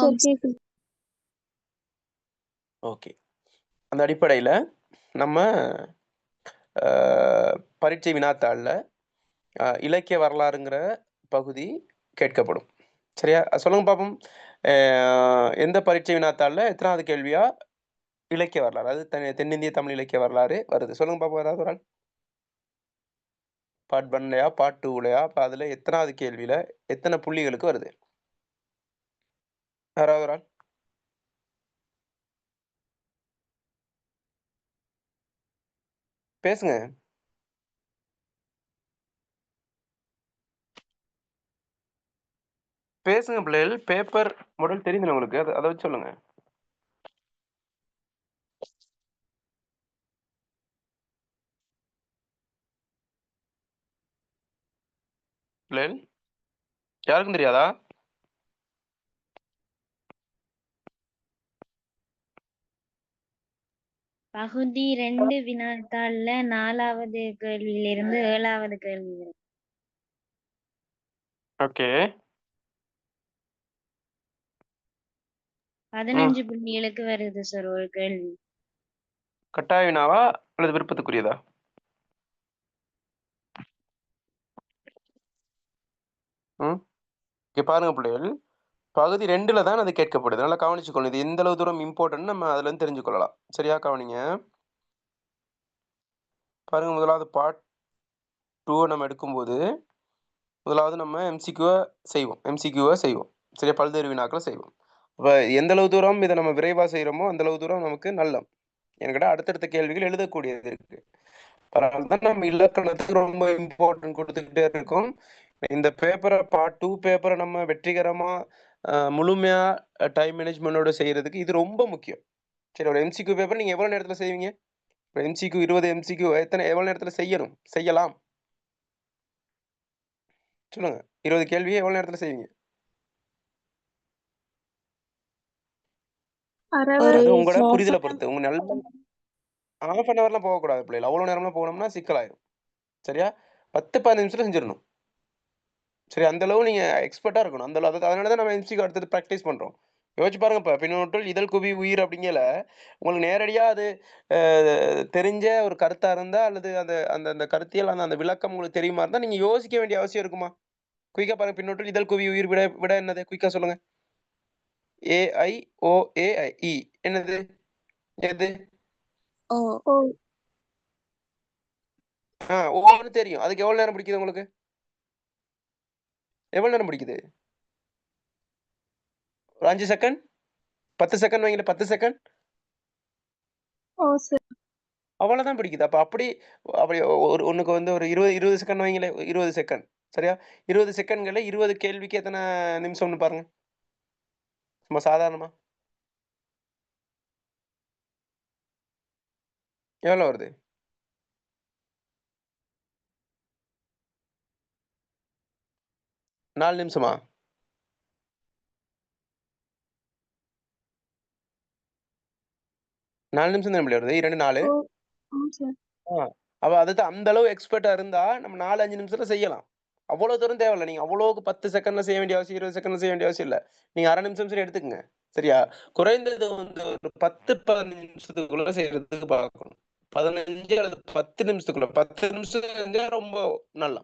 Sir கேக்குது. Okay. அந்த அடிப்படையில நம்ம பரீட்சை வினாத்தாள்ல இலக்கிய வரலாறுங்கிற பகுதி கேட்கப்படும். சரியா? சொல்லுங்க பாப்போம். எந்த பரீட்சை வினாத்தாள்ல எத்தனாவது கேள்வியா இலக்கிய வரலாறு, அதாவது தென்னிந்திய தமிழ் இலக்கிய வரலாறு வருது? சொல்லுங்க பாப்போம் யாராவது ஒரு ஆள். பார்ட் 1லயா? பார்ட் 2லயா? அப்ப அதுல எத்தனாவது கேள்வியில எத்தனை புள்ளிகளுக்கு வருது? யாராவது ஒரு ஆள். பேசுங்க. பேசுங்க பிள்ளைகள். பேப்பர் மாடல் தெரியுதுல உங்களுக்கு? அத வச்சு சொல்லுங்க. பிள்ளைகள் யாருக்கும் தெரியாதா? பகுதி 2 வினாத்தாள்ல 4வது கேள்வியிலிருந்து 7வது கேள்வி வரை. ஓகே. 15 புள்ளிகளுக்கு வருது சார் ஒரு கேள்வி. கட்டாய வினாவா அல்லது விருப்பத்துக்குரியதா? இங்க பாருங்க பிள்ளைகள், பகுதி 2ல தான் அது கேட்கப்படுது. நல்லா கவனிச்சுக்கணும். இது எந்த அளவு தூரம் இம்பார்ட்டன்ட் நம்ம அதுல இருந்து தெரிஞ்சு கொள்ளலாம். சரியா? கவனிங்க. பாருங்க, முதலாவது பார்ட் 2 நம்ம எடுக்கும்போது முதலாவது நம்ம எம்சிக்யூவை செய்வோம். சரியா? பல்வேறு வினாக்களை செய்வோம். அப்ப எந்த அளவு தூரம் இதை நம்ம விரைவா செய்யறோமோ அந்த அளவு தூரம் நமக்கு நல்லம். என்கிட்ட அடுத்தடுத்த கேள்விகள் எழுதக்கூடியது இருக்கு. அதனாலதான் நம்ம இலக்கணத்துக்கு ரொம்ப இம்பார்ட்டன்ட் கொடுத்துக்கிட்டே இருக்கோம். இந்த பேப்பரை பார்ட் 2 பேப்பரை நம்ம வெற்றிகரமா முழுமையா டைம் மேனேஜ்மெண்டோட செய்யறதுக்கு இது ரொம்ப முக்கியம். சரி, ஒரு எம்சிக்யூ பேப்பர் நீங்க எவ்வளவு நேரத்துல செய்வீங்க? எம்சிக்யூ 20 எம்சிக்யூ எவ்வளவு நேரத்துல செய்யலாம்? சொல்லுங்க. 20 கேள்வியை எவ்வளவு நேரத்துல செய்வீங்க? அது உங்களோட புரிதலை பொறுத்து. உங்க நல்ல half an hourலாம் போகக்கூடாது பிள்ளைகள். அவ்வளவு நேரம்லாம் போனோம்னா சிக்கலாயிரும். சரியா? 10-15 நிமிஷத்துல செஞ்சிடணும். சரி, அந்த அளவு நீங்க எக்ஸ்பர்ட்டா இருக்கணும். அந்த அளவு அதனாலதான் நம்ம எம்சிக்யூ அடுத்தது பிராக்டிஸ் பண்றோம். யோசிச்சு பாருங்க. இப்ப பின்னொட்டில் இதழ் குவி உயிர் அப்படிங்கல உங்களுக்கு நேரடியா அது தெரிஞ்ச ஒரு கருத்தா இருந்தா அல்லது அந்த அந்த அந்த கருத்தியல் அந்த விளக்கம் உங்களுக்கு தெரியுமா இருந்தா நீங்க யோசிக்க வேண்டிய அவசியம் இருக்குமா? குயிக்கா பாருங்க. பின்னொட்டில் இதழ் குவி உயிர் விட விட என்னது? குயிக்கா சொல்லுங்க. AIOAI என்னது? எது? ஓன்னு தெரியும். அதுக்கு எவ்வளவு நேரம் பிடிக்குது உங்களுக்கு? எவ்வளவு நேரம் பிடிக்குது? ஒரு 5 செகண்ட், 10 செகண்ட் வைங்களேன். 10 செகண்ட் அவ்வளவுதான் பிடிக்குது. அப்ப அப்படி ஒண்ணுக்கு வந்து ஒரு 20 செகண்ட் வைங்களேன். 20 செகண்ட். சரியா? 20 செகண்ட்ல 20 கேள்விக்கு எத்தனை நிமிஷம்னு பாருங்க. சும்மா சாதாரணமா எவ்வளவு வருது? 4 நிமிஷமா? 4 நிமிஷம் தான் வருது. 2 4. அப்ப அதுதான் அந்த அளவு எக்ஸ்பர்ட்டா இருந்தா நம்ம 4 5 நிமிஷத்துல செய்யலாம். அவ்வளவு தூரம் தேவையில்ல. நீங்க அவ்வளவுக்கு 10 செகண்ட்ல செய்ய வேண்டிய அவசியம், 20 செகண்ட்ல செய்ய வேண்டிய அவசியம் இல்ல. நீங்க அரை நிமிஷம் சரி எடுத்துக்கங்க. சரியா? குறைந்தது வந்து ஒரு 10-15 நிமிஷத்துக்குள்ள செய்யறதுக்கு பார்க்கணும். 15 அல்லது 10 நிமிஷத்துக்குள்ள. 10 நிமிஷம் செஞ்சா ரொம்ப நல்லா.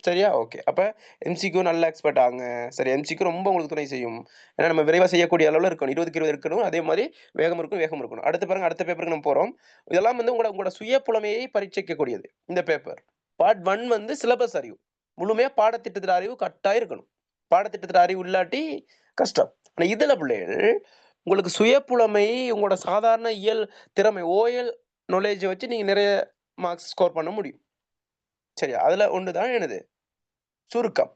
சரியா? ஓகே. அப்ப எம்சிக்யூ நல்ல எக்ஸ்பர்ட் ஆகுங்க. சரி, எம்சிக்யூ ரொம்ப உங்களுக்கு துணை செய்யும். ஏன்னா நம்ம விரைவா செய்யக்கூடிய அளவுல இருக்கணும். 20க்கு 20 இருக்கணும். அதே மாதிரி வேகம் இருக்கணும். அடுத்து பாருங்க, அடுத்த பேப்பருக்கு நம்ம போறோம். இதெல்லாம் வந்து உங்களோட சுய புலமையை பரீட்சைக்கக்கூடியது இந்த பேப்பர். பார்ட் 1 வந்து சிலபஸ் அறிவு. முழுமையா பாடத்திட்டத்தின் அறிவு கட்டாயம் இருக்கணும். பாடத்திட்டத்தின் அறிவு இல்லாட்டி கஷ்டம். ஆனா இதுல பிள்ளைகள் உங்களுக்கு சுய புலமை, உங்களோட சாதாரண இயல் திறமை ஓஎல் நாலேஜ் வச்சு நீங்க நிறைய மார்க்ஸ் ஸ்கோர் பண்ண முடியும். சரியா? அதுல ஒண்ணுதான் என்னது? சுருக்கம்.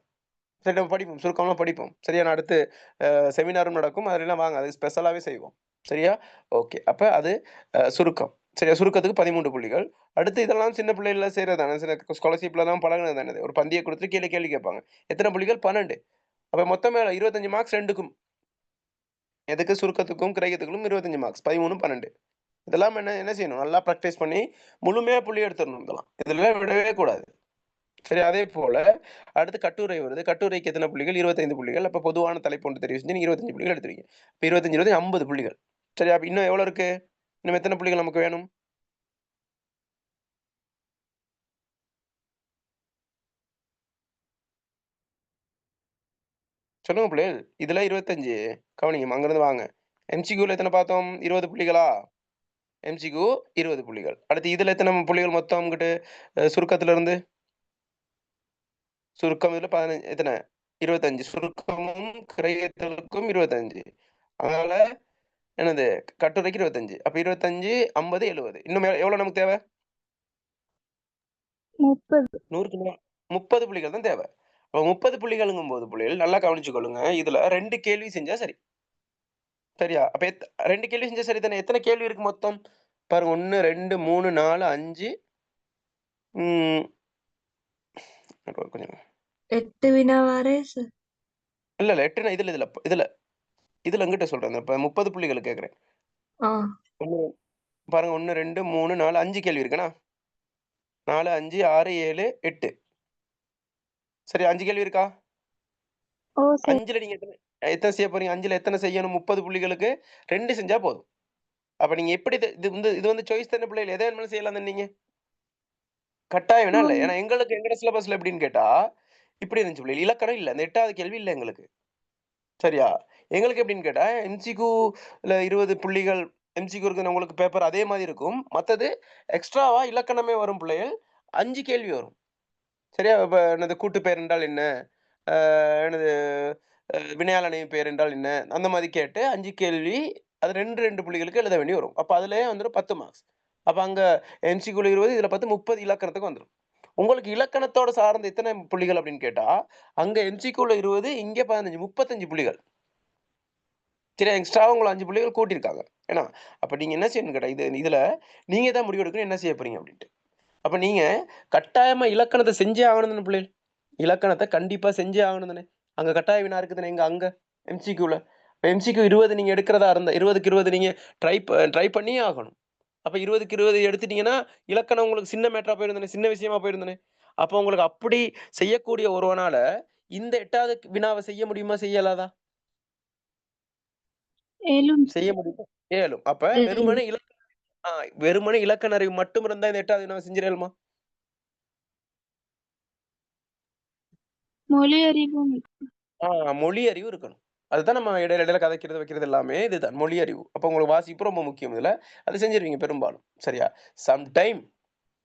சரி, நம்ம படிப்போம். சுருக்கமா படிப்போம். சரியா? நான் அடுத்து செமினாரும் நடக்கும். அதெல்லாம் வாங்க. அது ஸ்பெஷலாவே செய்வோம். சரியா? ஓகே. அப்ப அது சுருக்கம். சரியா? சுருக்கத்துக்கு 13 புள்ளிகள். அடுத்து இதெல்லாம் சின்ன பிள்ளைகள செய்றது தானே. சில ஸ்காலர்ஷிப்ல தான் பழகுனது தானே. ஒரு பந்திய குடுத்து கீழ கேள்வி கேட்பாங்க. எத்தனை புள்ளிகள்? 12. அப்ப மொத்தமே 25 மார்க்ஸ் 2க்கும். எதுக்கு? சுருக்கத்துக்கும் கிரகியத்துக்கும் 25 மார்க்ஸ். 13 12. இதெல்லாம் என்ன என்ன செய்யணும்? நல்லா பிராக்டிஸ் பண்ணி முழுமையா புள்ளி எடுத்துடணும் இதெல்லாம். இதெல்லாம் விடவே கூடாது. சரி, அதே போல அடுத்து கட்டுரை வருது. கட்டுரைக்கு எத்தனை புள்ளிகள்? 25 புள்ளிகள். அப்ப பொதுவான தலைப்பு ஒன்று தெரிவு செஞ்சு நீங்க 25 புள்ளிகள் எடுத்துருவீங்க. இப்ப 25, 20 50 புள்ளிகள். சரி, அப்ப இன்னும் எவ்வளவு இருக்கு? இன்னும் எத்தனை புள்ளிகள் நமக்கு வேணும்? சொல்லுங்க பிள்ளைகள். இதுல 25 கவனிங்க. அங்கிருந்து வாங்க. எம்சிக்யூல எத்தனை பார்த்தோம்? 20 புள்ளிகளா? எம்சிக்யூ 20 புள்ளிகள். அடுத்து இதுல எத்தனை புள்ளிகள் மொத்தம் இங்கிட்டு சுருக்கத்துல இருந்து? சுருக்கம் இதுல 15 எத்தனை? 25. சுருக்கமும் கிரயத்தலுக்கும் 25. அதனால என்னது? கட்டுரைக்கு 25. அப்ப 25, 50, 70. இன்னும் எவ்வளவு நமக்கு தேவை? 30. 100க்கு மேல 30 புள்ளிகள் தான் தேவை. அப்ப 30 புள்ளிகள்ங்கும்போது புள்ளிகள் நல்லா கவனிச்சுக்கொள்ளுங்க. இதுல 2 கேள்வி செஞ்சா சரி. சரியா? அப்ப 2 கேள்வி செஞ்சா சரி தானே? எத்தனை கேள்வி இருக்கு மொத்தம்? பாருங்க 1, 2, 3, 4, 5 ம். கொஞ்சம் 8 வினாவாரே சார். இல்ல 8னா இதுல எங்கிட்ட சொல்றேன். இப்ப 30 புள்ளிகள் கேட்கிறேன். ஆ. பாருங்க 1, 2, 3, 4, 5 கேள்வி இருக்குண்ணா. 4, 5, 6, 7, 8. சரி, 5 கேள்வி இருக்கா? ஓ சார். 5ல நீங்க எத்தனை எத்தனை செய்ய போறீங்க? 5ல எத்தனை செய்யணும்? 30 புள்ளிகளுக்கு 2 செஞ்சா போதும். அப்ப நீங்க எப்படி இது வந்து சாய்ஸ் தானே பிள்ளைகள். எத வேணுமாலும் செய்யலாம் தானே நீங்க. கட்டாயம்னா இல்ல. ஏன்னா எங்கட சிலபஸ்ல எப்படின்னு கேட்டா, இப்படி இருந்துச்சு பிள்ளைகள். இலக்கணம் இல்ல. இந்த 8வது கேள்வி இல்ல எங்களுக்கு. சரியா? எங்களுக்கு எப்படின்னு கேட்டா, எம்சிக்யூல 20 புள்ளிகள் எம்சிக்யூ இருக்குன்னு உங்களுக்கு பேப்பர் அதே மாதிரி இருக்கும். மத்தது எக்ஸ்ட்ராவா இலக்கணமே வரும் பிள்ளைகள். 5 கேள்வி வரும். சரியா? இப்ப என்னது கூட்டு பெயர் என்றால் என்ன? அ என்னது வினையாளனின் பெயர் என்றால் என்ன? அந்த மாரி கேட்டு 5 கேள்வி. அது 2, 2 புள்ளிகளுக்கு எழுத வேண்டி வரும். அப்ப அதிலேயே வந்துரும் 10 மார்க்ஸ். அப்ப அங்க எம்சிக்யூல 20 இதுல 10 30 இலக்கணத்துக்கு வந்துரும். உங்களுக்கு இலக்கணத்தோட சார்ந்த எத்தனை புள்ளிகள் அப்படின்னு கேட்டா, அங்க எம்சிக்யூல 20 இங்க 15 35 புள்ளிகள். சரி, எக்ஸ்ட்ராவா உங்கள 5 புள்ளிகள் கூட்டியிருக்காங்க. ஏன்னா, அப்ப நீங்க என்ன செய்யணும்னு கேட்டா, இதுல நீங்க தான் முடிவெடுக்கணும் என்ன செய்ய போறீங்க அப்படின்ட்டு. அப்ப நீங்க கட்டாயமா இலக்கணத்த செஞ்சே ஆகணும் தானே பிள்ளைகள். இலக்கணத்த கண்டிப்பா செஞ்சே ஆகணும் தானே. அங்க கட்டாய வினா இருக்குது தானே அங்க எம்சிக்யூல. எம்சிக்யூ 20 நீங்க எடுக்கிறதா இருந்தா 20க்கு 20 நீங்க ட்ரை பண்ணியே ஆகணும். அப்ப 20க்கு 20 எடுத்துட்டீங்கன்னா, இலக்கணம் உங்களுக்கு சின்ன மேட்டரா போயிரும் தானே, சின்ன விஷயமா போயிரும் தானே. அப்ப உங்களுக்கு அப்படி செய்யக்கூடிய ஒருவனால இந்த 8வது வினாவ செய்ய முடியுமா? செய்ய இயலாதா? ஏலும் செய்ய முடியுமா? இயலும். அப்ப ஏலும். வெறுமனே இலக்கண அறிவு மட்டும் இருந்தா இந்த 8வது வினாவ செஞ்சிடலுமா? மொழி அறிவும். ஆ மொழி அறிவு இருக்கணும். அதுதான் நம்ம இடையில இடையில கதைக்கிறது, வைக்கிறது எல்லாமே இதுதான் மொழி அறிவு. அப்ப உங்களுக்கு வாசிப்பு ரொம்ப முக்கியம் இதுல. அது செஞ்சிருவீங்க பெரும்பாலும். சரியா? சம்டைம்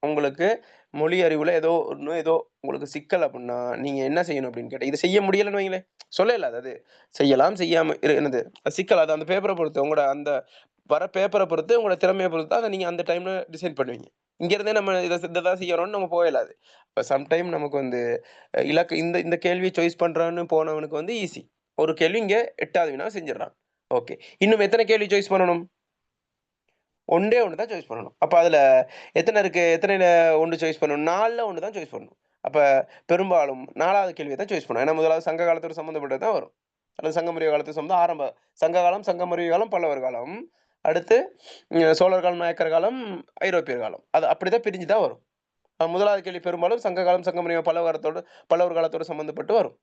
உங்களுக்கு மொழி அறிவுல ஏதோ உங்களுக்கு சிக்கல் அப்டின்னா, நீங்க என்ன செய்யணும் அப்டின்னு கேட்டா, இத செய்ய முடியலன்னு வைங்களேன், சொல்ல இயலாது அது. செய்யலாம், செய்யாம என்னது சிக்கல் அது அந்த பேப்பர பொறுத்து. உங்களோட அந்த வர பேப்பர பொறுத்து, உங்களோட திறமைய பொறுத்து அத நீங்க அந்த டைம்ல டிசைட் பண்ணுவீங்க. இங்க இருந்தே நம்ம இத தான் செய்யணும்னு நம்ம போக இயலாது. இப்ப சம்டைம் நமக்கு வந்து இந்த இந்த கேள்விய சாய்ஸ் பண்றான்னு போனவனுக்கு வந்து ஈஸி. ஒரு கேள்வி இங்க 8வது வினா செஞ்சுடுறான். ஓகே. இன்னும் எத்தன கேள்வி சாய்ஸ் பண்ணணும்? ஒன்றே 1 தான் சாய்ஸ் பண்ணணும். அப்ப அதுல எத்தன இருக்கு? எத்தனைல 1 சாய்ஸ் பண்ணணும்? 4ல 1 தான் சாய்ஸ் பண்ணணும். அப்ப பெரும்பாலும் 4வது கேள்விய தான் சாய்ஸ் பண்ணுவோம். ஏன்னா முதலாவது சங்க காலத்தோட சம்மந்தப்பட்டது தான் வரும். அல்லது சங்கமறிவு காலத்து சம்மந்தம் சங்க காலம், சங்கமறிவு காலம், பல்லவர் காலம். அடுத்து சோழர் காலம், நாயக்கர் காலம், ஐரோப்பியர் காலம். அது அப்படிதான் பிரிஞ்சு தான் வரும். முதலாவது கேள்வி பெரும்பாலும் சங்க காலம், சங்கமறிவு பல்லவர் காலத்தோட சம்மந்தப்பட்டு வரும்.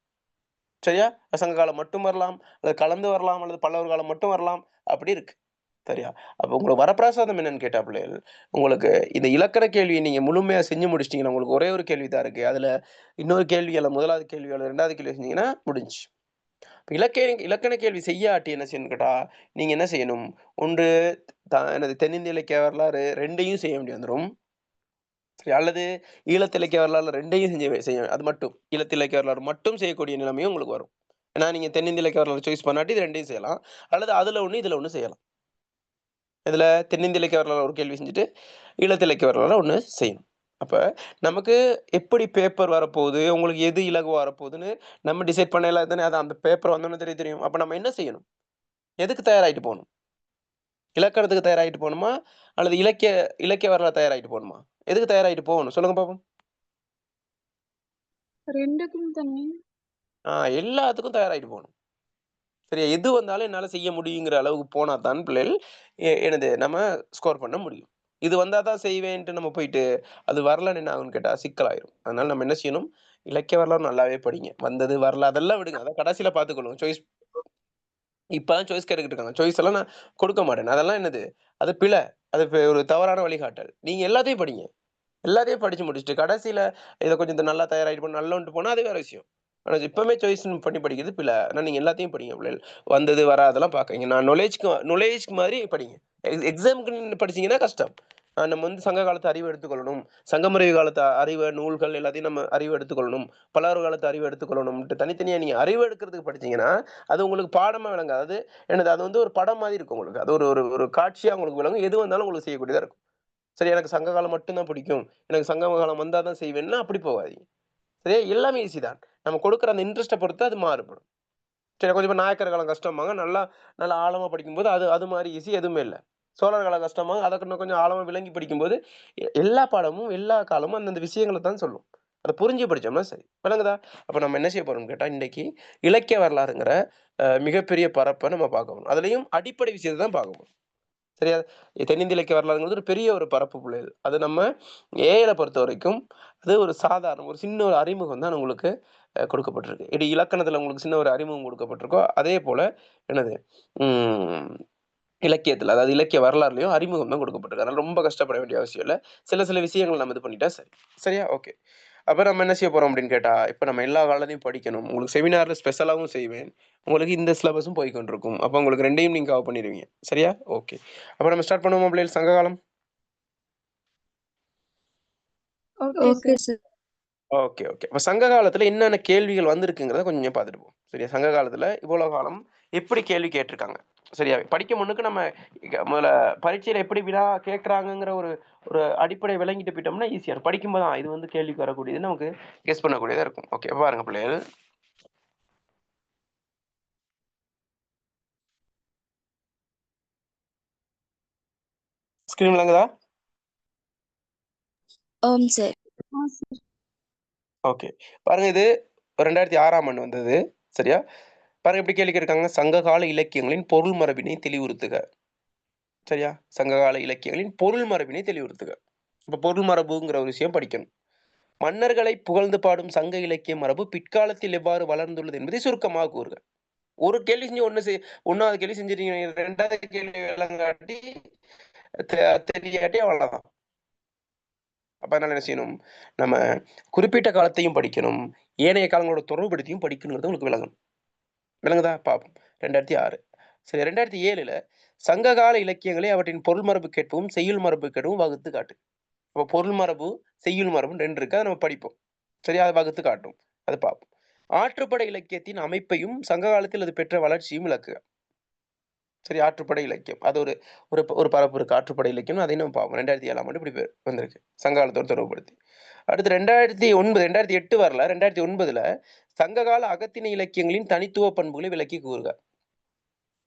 சரியா? சங்க காலம் மட்டும் வரலாம், அல்லது கலந்து வரலாம், அல்லது பல்லவர் காலம் மட்டும் வரலாம். அப்படி இருக்கு. சரியா? அப்ப உங்களுக்கு வரப்பிரசாதம் என்னன்னு கேட்டா பிள்ளைகள், உங்களுக்கு இந்த இலக்கண கேள்விய நீங்க முழுமையா செஞ்சு முடிச்சுட்டீங்கன்னா, உங்களுக்கு ஒரே ஒரு கேள்வி தான் இருக்கு. அதுல இன்னொரு கேள்வி அல்ல 1வது கேள்வி அல்லது 2வது கேள்வி செஞ்சீங்கன்னா முடிஞ்சுச்சு. இப்ப இலக்கண கேள்வி செய்யாட்டி என்ன செய்யணும்னு கேட்டா, நீங்க என்ன செய்யணும்? ஒன்று என்னது தென்னிந்திய இலக்கிய வரலாறு 2யும் செய்ய வேண்டி வந்துரும். சரி, அல்லது ஈழத்து இலக்கிய வரலாறு 2யும் செய்ய அது மட்டும். ஈழத்து இலக்கிய வரலாறு மட்டும் செய்யக்கூடிய நிலைமையும் உங்களுக்கு வரும். ஏன்னா, நீங்க தென்னிந்திய இலக்கிய வரலாறு சாய்ஸ் பண்ணாட்டி இது 2யும் செய்யலாம். அல்லது அதுல 1, இதுல 1 செய்யலாம். இதுல தென்னிந்திய இலக்கிய வரலாறு ஒரு கேள்வி செஞ்சுட்டு, ஈழத்து இலக்கிய வரலாறு 1 செய்யணும். அப்ப நமக்கு எப்படி பேப்பர் வரப்போகுது, உங்களுக்கு எது இலகுவா வரப்போகுதுன்னு நம்ம டிசைட் பண்ணல தானே அது அந்த பேப்பர் வந்தோனே தெரியும். அப்ப நம்ம என்ன செய்யணும்? எதுக்கு தயாராயிட்டு போணும்? இலக்கணத்துக்கு தயாராயிட்டு போணுமா? அல்லது இலக்கிய இலக்கிய வரலாறு தயாராயிட்டு போணுமா? எதுக்கு தயாராயிட்டு போகணும்? சொல்லுங்க பாப்போம். 2க்கும் தானே. எல்லாத்துக்கும் தயாராயிட்டு போணும். சரியா? எது வந்தாலும் என்னால செய்ய முடியுங்கிற அளவுக்கு போனா தான் பிள்ளைகள் என்னது நம்ம ஸ்கோர் பண்ண முடியும். இது வந்தா தான் செய்வேன்ட்டு நம்ம போயிட்டு அது வரலன்னு என்ன ஆகும்னு கேட்டா சிக்கலாயிரும். அதனால நம்ம என்ன செய்யணும், இலக்கிய வரலாறு நல்லாவே படிங்க. வந்தது, வரல அதெல்லாம் விடுங்க. அத கடைசியில பார்த்துக்கொள்ளுவோம். இப்பதான் சாய்ஸ் கேட்டுக்கிட்டு இருக்காங்க. சாய்ஸ் எல்லாம் நான் கொடுக்க மாட்டேன். அதெல்லாம் என்னது? அது பிழை. அது ஒரு தவறான வழிகாட்டல். நீங்க எல்லாத்தையும் படிங்க. எல்லாத்தையும் படிச்சு முடிச்சுட்டு, கடைசியில இத கொஞ்சம் நல்லா தயாராயிட்டு நல்லோன்ட்டு போனா அது வேற விஷயம். ஆனா இப்பவுமே சாய்ஸ் பண்ணி படிக்கிறது பிழை. ஆனா நீங்க எல்லாத்தையும் படிங்க பிள்ளைகள். வந்தது, வராதெல்லாம் பார்க்காதீங்க. நான் நாலேட்ஜ்க்கு மாதிரி படிங்க. எக்ஸாம்க்குன்னு படிச்சீங்கன்னா கஷ்டம். நம்ம சங்க காலத்து அறிவு எடுத்துக்கொள்ளணும். சங்கமறிவு காலத்து அறிவு, நூல்கள் எல்லாத்தையும் நம்ம அறிவு எடுத்துக்கொள்ளணும். பல்லவர் காலத்து அறிவு எடுத்துக்கொள்ளணும்ன்ட்டு தனித்தனியா நீங்க அறிவு எடுக்கிறதுக்கு படிச்சீங்கன்னா, அது உங்களுக்கு பாடமா விளங்காது. என்னது அது ஒரு படம் மாதிரி இருக்கும் உங்களுக்கு. அது ஒரு ஒரு ஒரு காட்சியா உங்களுக்கு விளங்கும். எது வந்தாலும் உங்களுக்கு செய்யக்கூடியதா இருக்கும். சரி எனக்கு சங்க காலம் மட்டும் தான் பிடிக்கும். எனக்கு சங்க காலம் வந்தா தான் செய்வேன்னா அப்படி போகாதீங்க. சரியா? எல்லாமே ஈஸி தான். நம்ம கொடுக்குற அந்த இன்ட்ரெஸ்ட்ட பொறுத்து அது மாறுபடும். சரி கொஞ்சம் இப்ப நாயக்கர் காலம் கஷ்டம்பாங்க. நல்லா நல்லா ஆழமா படிக்கும்போது அது அது மாரி ஈஸி எதுவுமே இல்ல. சோழர் காலம் கஷ்டம்பாங்க. அத இன்னும் கொஞ்சம் ஆழமா விளங்கி படிக்கும்போது, எல்லா பாடமும், எல்லா காலமும் அந்தந்த விஷயங்கள தான் சொல்லும். அத புரிஞ்சு படிச்சோம்னா சரி. விளங்குதா? அப்ப நம்ம என்ன செய்ய போறோம்னு கேட்டா, இன்னைக்கு இலக்கிய வரலாறுங்கிற மிகப்பெரிய பரப்ப நம்ம பார்க்க போறோம். அதுலயும் அடிப்படை விஷயத்த தான் பார்க்க போறோம். சரியா? தென்னிந்திய இலக்கிய வரலாறுங்கிறது ஒரு பெரிய ஒரு பரப்பு புள்ளைகள். அது நம்ம ஏஐல பொறுத்தவரைக்கும், அது ஒரு சாதாரண ஒரு சின்ன ஒரு அறிமுகம் தான் உங்களுக்கு கொடுக்கப்பட்டிருக்கு. இலக்கணத்துல உங்களுக்கு சின்ன ஒரு அறிமுகம் கொடுக்கப்பட்டிருக்கோ, அதே போல என்னது ம் இலக்கியத்துல, அதாவது இலக்கிய வரலாறுலயும் அறிமுகம் தான் கொடுக்கப்பட்டிருக்கு. அதனால ரொம்ப கஷ்டப்பட வேண்டிய அவசியம் இல்ல. சில சில விஷயங்கள் நம்ம இது பண்ணிட்டா சரி. சரியா? ஓகே. அப்ப நம்ம என்ன செய்ய போறோம் அப்படின்னு கேட்டா, இப்ப நம்ம எல்லா காலத்தையும் படிக்கணும். உங்களுக்கு செமினார்ல ஸ்பெஷலாவும் செய்வேன். உங்களுக்கு இந்த சிலபஸும் போய் கொண்டிருக்கும். அப்ப உங்களுக்கு 2யும் நீங்க கவர் பண்ணிருவீங்க. சரியா? ஓகே. அப்ப நம்ம ஸ்டார்ட் பண்ணுவோமா பிள்ளைகள் சங்ககாலம்? Okay okay sir. Sir. Okay, okay. அப்ப சங்க காலத்துல என்னென்ன கேள்விகள் வந்திருக்குங்கிறத கொஞ்சம் பார்த்துட்டு போவோம். சரியா? சங்க காலத்துல இவ்வளவு காலம் எப்படி கேள்வி கேட்டிருக்காங்க? சரியா? படிக்க முன்னுக்கு நம்ம முதல்ல பரீட்சையில எப்படி வினா கேட்கறாங்கங்கிற ஒரு ஒரு அடிப்படை விளங்கிட்டு போயிட்டோம்னா ஈஸியா இருக்கும். படிக்கும்போது இது கேள்விக்கு வரக்கூடியது நமக்கு கெஸ் பண்ணக்கூடியதா இருக்கும். ஓகே பாருங்க பிள்ளைகள். ஸ்கிரீன் விளங்குதா? ஆம் சார். ஆ சார். ஓகே. பாருங்க இது 2006ஆம் ஆண்டு வந்தது. சரியா? பாருங்க எப்படி கேள்வி கேட்டிருக்காங்க. சங்ககால இலக்கியங்களின் பொருள் மரபினை தெளிவுறுத்துக. சரியா? சங்ககால இலக்கியங்களின் பொருள் மரபினை தெளிவுறுத்துக. இப்ப பொருள் மரபுங்கிற ஒரு விஷயம் படிக்கணும். மன்னர்களை புகழ்ந்து பாடும் சங்க இலக்கிய மரபு பிற்காலத்தில் எவ்வாறு வளர்ந்துள்ளது என்பதை சுருக்கமாக கூறுக. ஒரு கேள்வி செஞ்சு 1வது கேள்வி செஞ்சிட்டீங்க. 2வது கேள்வி விளங்காட்டி தெரியாட்டி அவ்வளவுதான். அப்ப அதனால என்ன செய்யணும்? நம்ம குறிப்பிட்ட காலத்தையும் படிக்கணும். ஏனைய காலங்களோட தொடர்புபடுத்தியும் படிக்கணுங்கிறது உங்களுக்கு விளங்கணும். விளங்குதா? பார்ப்போம். 2006. சரி 2007ல சங்ககால இலக்கியங்களை அவற்றின் பொருள் மரபு கேட்பவும், செய்யுள் மரபு கேட்பவும் வகுத்து காட்டு. அப்ப பொருள் மரபு, செய்யுள் மரபுன்னு 2 இருக்கு. அத நம்ம படிப்போம். சரியா? அத வகுத்து காட்டும். அத பார்ப்போம். ஆற்றுப்படை இலக்கியத்தின் அமைப்பையும், சங்க காலத்தில் அது பெற்ற வளர்ச்சியும் விளக்குக. சரி ஆற்றுப்படை இலக்கியம். அது ஒரு ஒரு ஒரு பரப்பு இருக்கு. ஆற்றுப்படை இலக்கியம். அதையும் நம்ம பார்ப்போம். 2007ஆம் ஆண்டு இப்படி வந்திருக்கு. சங்க காலத்தோட தொடர்புபடுத்தி. அடுத்து 2008 வரல. 2009ல சங்ககால அகத்திணை இலக்கியங்களின் தனித்துவ பண்புகளை விளக்கி கூறுக.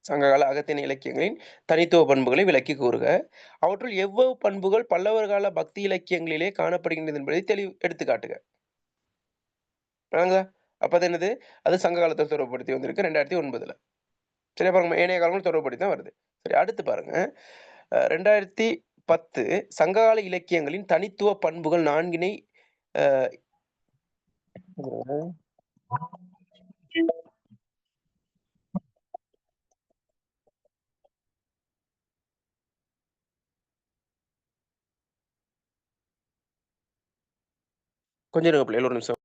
சங்ககால அகத்திணை இலக்கியங்களின் தனித்துவ பண்புகளை விளக்கி கூறுக. அவற்றுள் எவ்வளவு பண்புகள் பல்லவர் கால பக்தி இலக்கியங்களிலே காணப்படுகின்றது என்பதை எடுத்து காட்டுக. விளங்குதா? அப்ப அது என்னது? அது சங்க காலத்தை தொடர்புபடுத்தி வந்திருக்கு 2009ல. சரியா பாருங்க. ஏனைய காலங்களும் தொடர்புபடுத்தி தான் வருது. சரி அடுத்து பாருங்க. 2010 சங்ககால இலக்கியங்களின் தனித்துவ பண்புகள் 4னை அ கொஞ்சம் இருங்க பிள்ளைகள் ஒரு நிமிஷம்.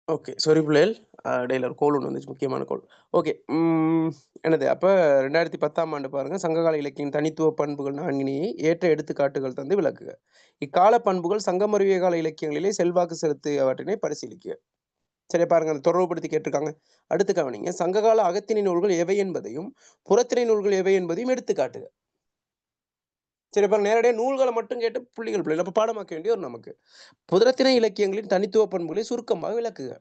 ஓகே. சாரி பிள்ளைகள். இடையில ஒரு கோல் ஒண்ணு வந்துச்சு. முக்கியமான கோல். ஓகே. என்னது அப்ப 2010ஆம் ஆண்டு பாருங்க, சங்ககால இலக்கியம் தனித்துவ பண்புகள் 4 ஏற்ற எடுத்துக்காட்டுகள் தந்து விளக்குக. இக்கால பண்புகள் சங்கமருவிய கால இலக்கியங்களிலே செல்வாக்கு செலுத்தியவற்றினை பரிசீலிக்க. சரியா பாருங்க, அந்த தொடர்புபடுத்தி கேட்டிருக்காங்க. அடுத்து கவனிங்க. சங்ககால அகத்திணை நூல்கள் எவை என்பதையும், புறத்திணை நூல்கள் எவை என்பதையும் எடுத்து காட்டுக. சரி பாருங்க, நேரடியாக நூல்களை மட்டும் கேட்டு பிள்ளைகள் அப்ப பாடமாக்க வேண்டிய ஒரு நமக்கு. புறத்திணை இலக்கியங்களின் தனித்துவ பண்புகளை சுருக்கமாக விளக்குக.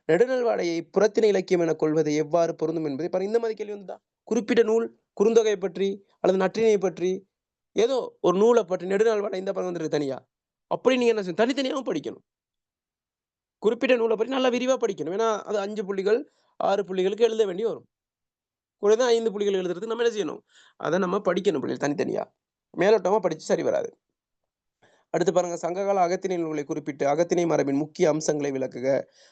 நெடுநல்வாடையை புறத்திணை இலக்கியம் என கொள்வது எவ்வாறு பொருந்தும் என்பதை பாருங்க. இந்த மாதிரி கேள்வி வந்துதான் குறிப்பிட்ட நூல் குறுந்தொகை பற்றி அல்லது நற்றினை பற்றி ஏதோ ஒரு நூலை பற்றி நெடுநாள்வாடை இந்த படம் வந்துருக்கு தனியா. அப்படி நீங்க என்ன செய்யணும், தனித்தனியாகவும் படிக்கணும். குறிப்பிட்ட நூலை பற்றி நல்லா விரிவா படிக்கணும். ஏன்னா அது 5 புள்ளிகள் 6 புள்ளிகளுக்கு எழுத வேண்டி வரும். கூடதான் 5 புள்ளிகள் எழுதுறதுக்கு நம்ம என்ன செய்யணும், அதை நம்ம படிக்கணும் பிள்ளைகள் தனித்தனியா. மேலோட்டமா படிச்சு சரி வராது. அடுத்து பாருங்க, சங்ககால அகத்திணை நூல்களை குறிப்பிட்டு அகத்திணை மரபின் முக்கிய அம்சங்களை விளக்குக.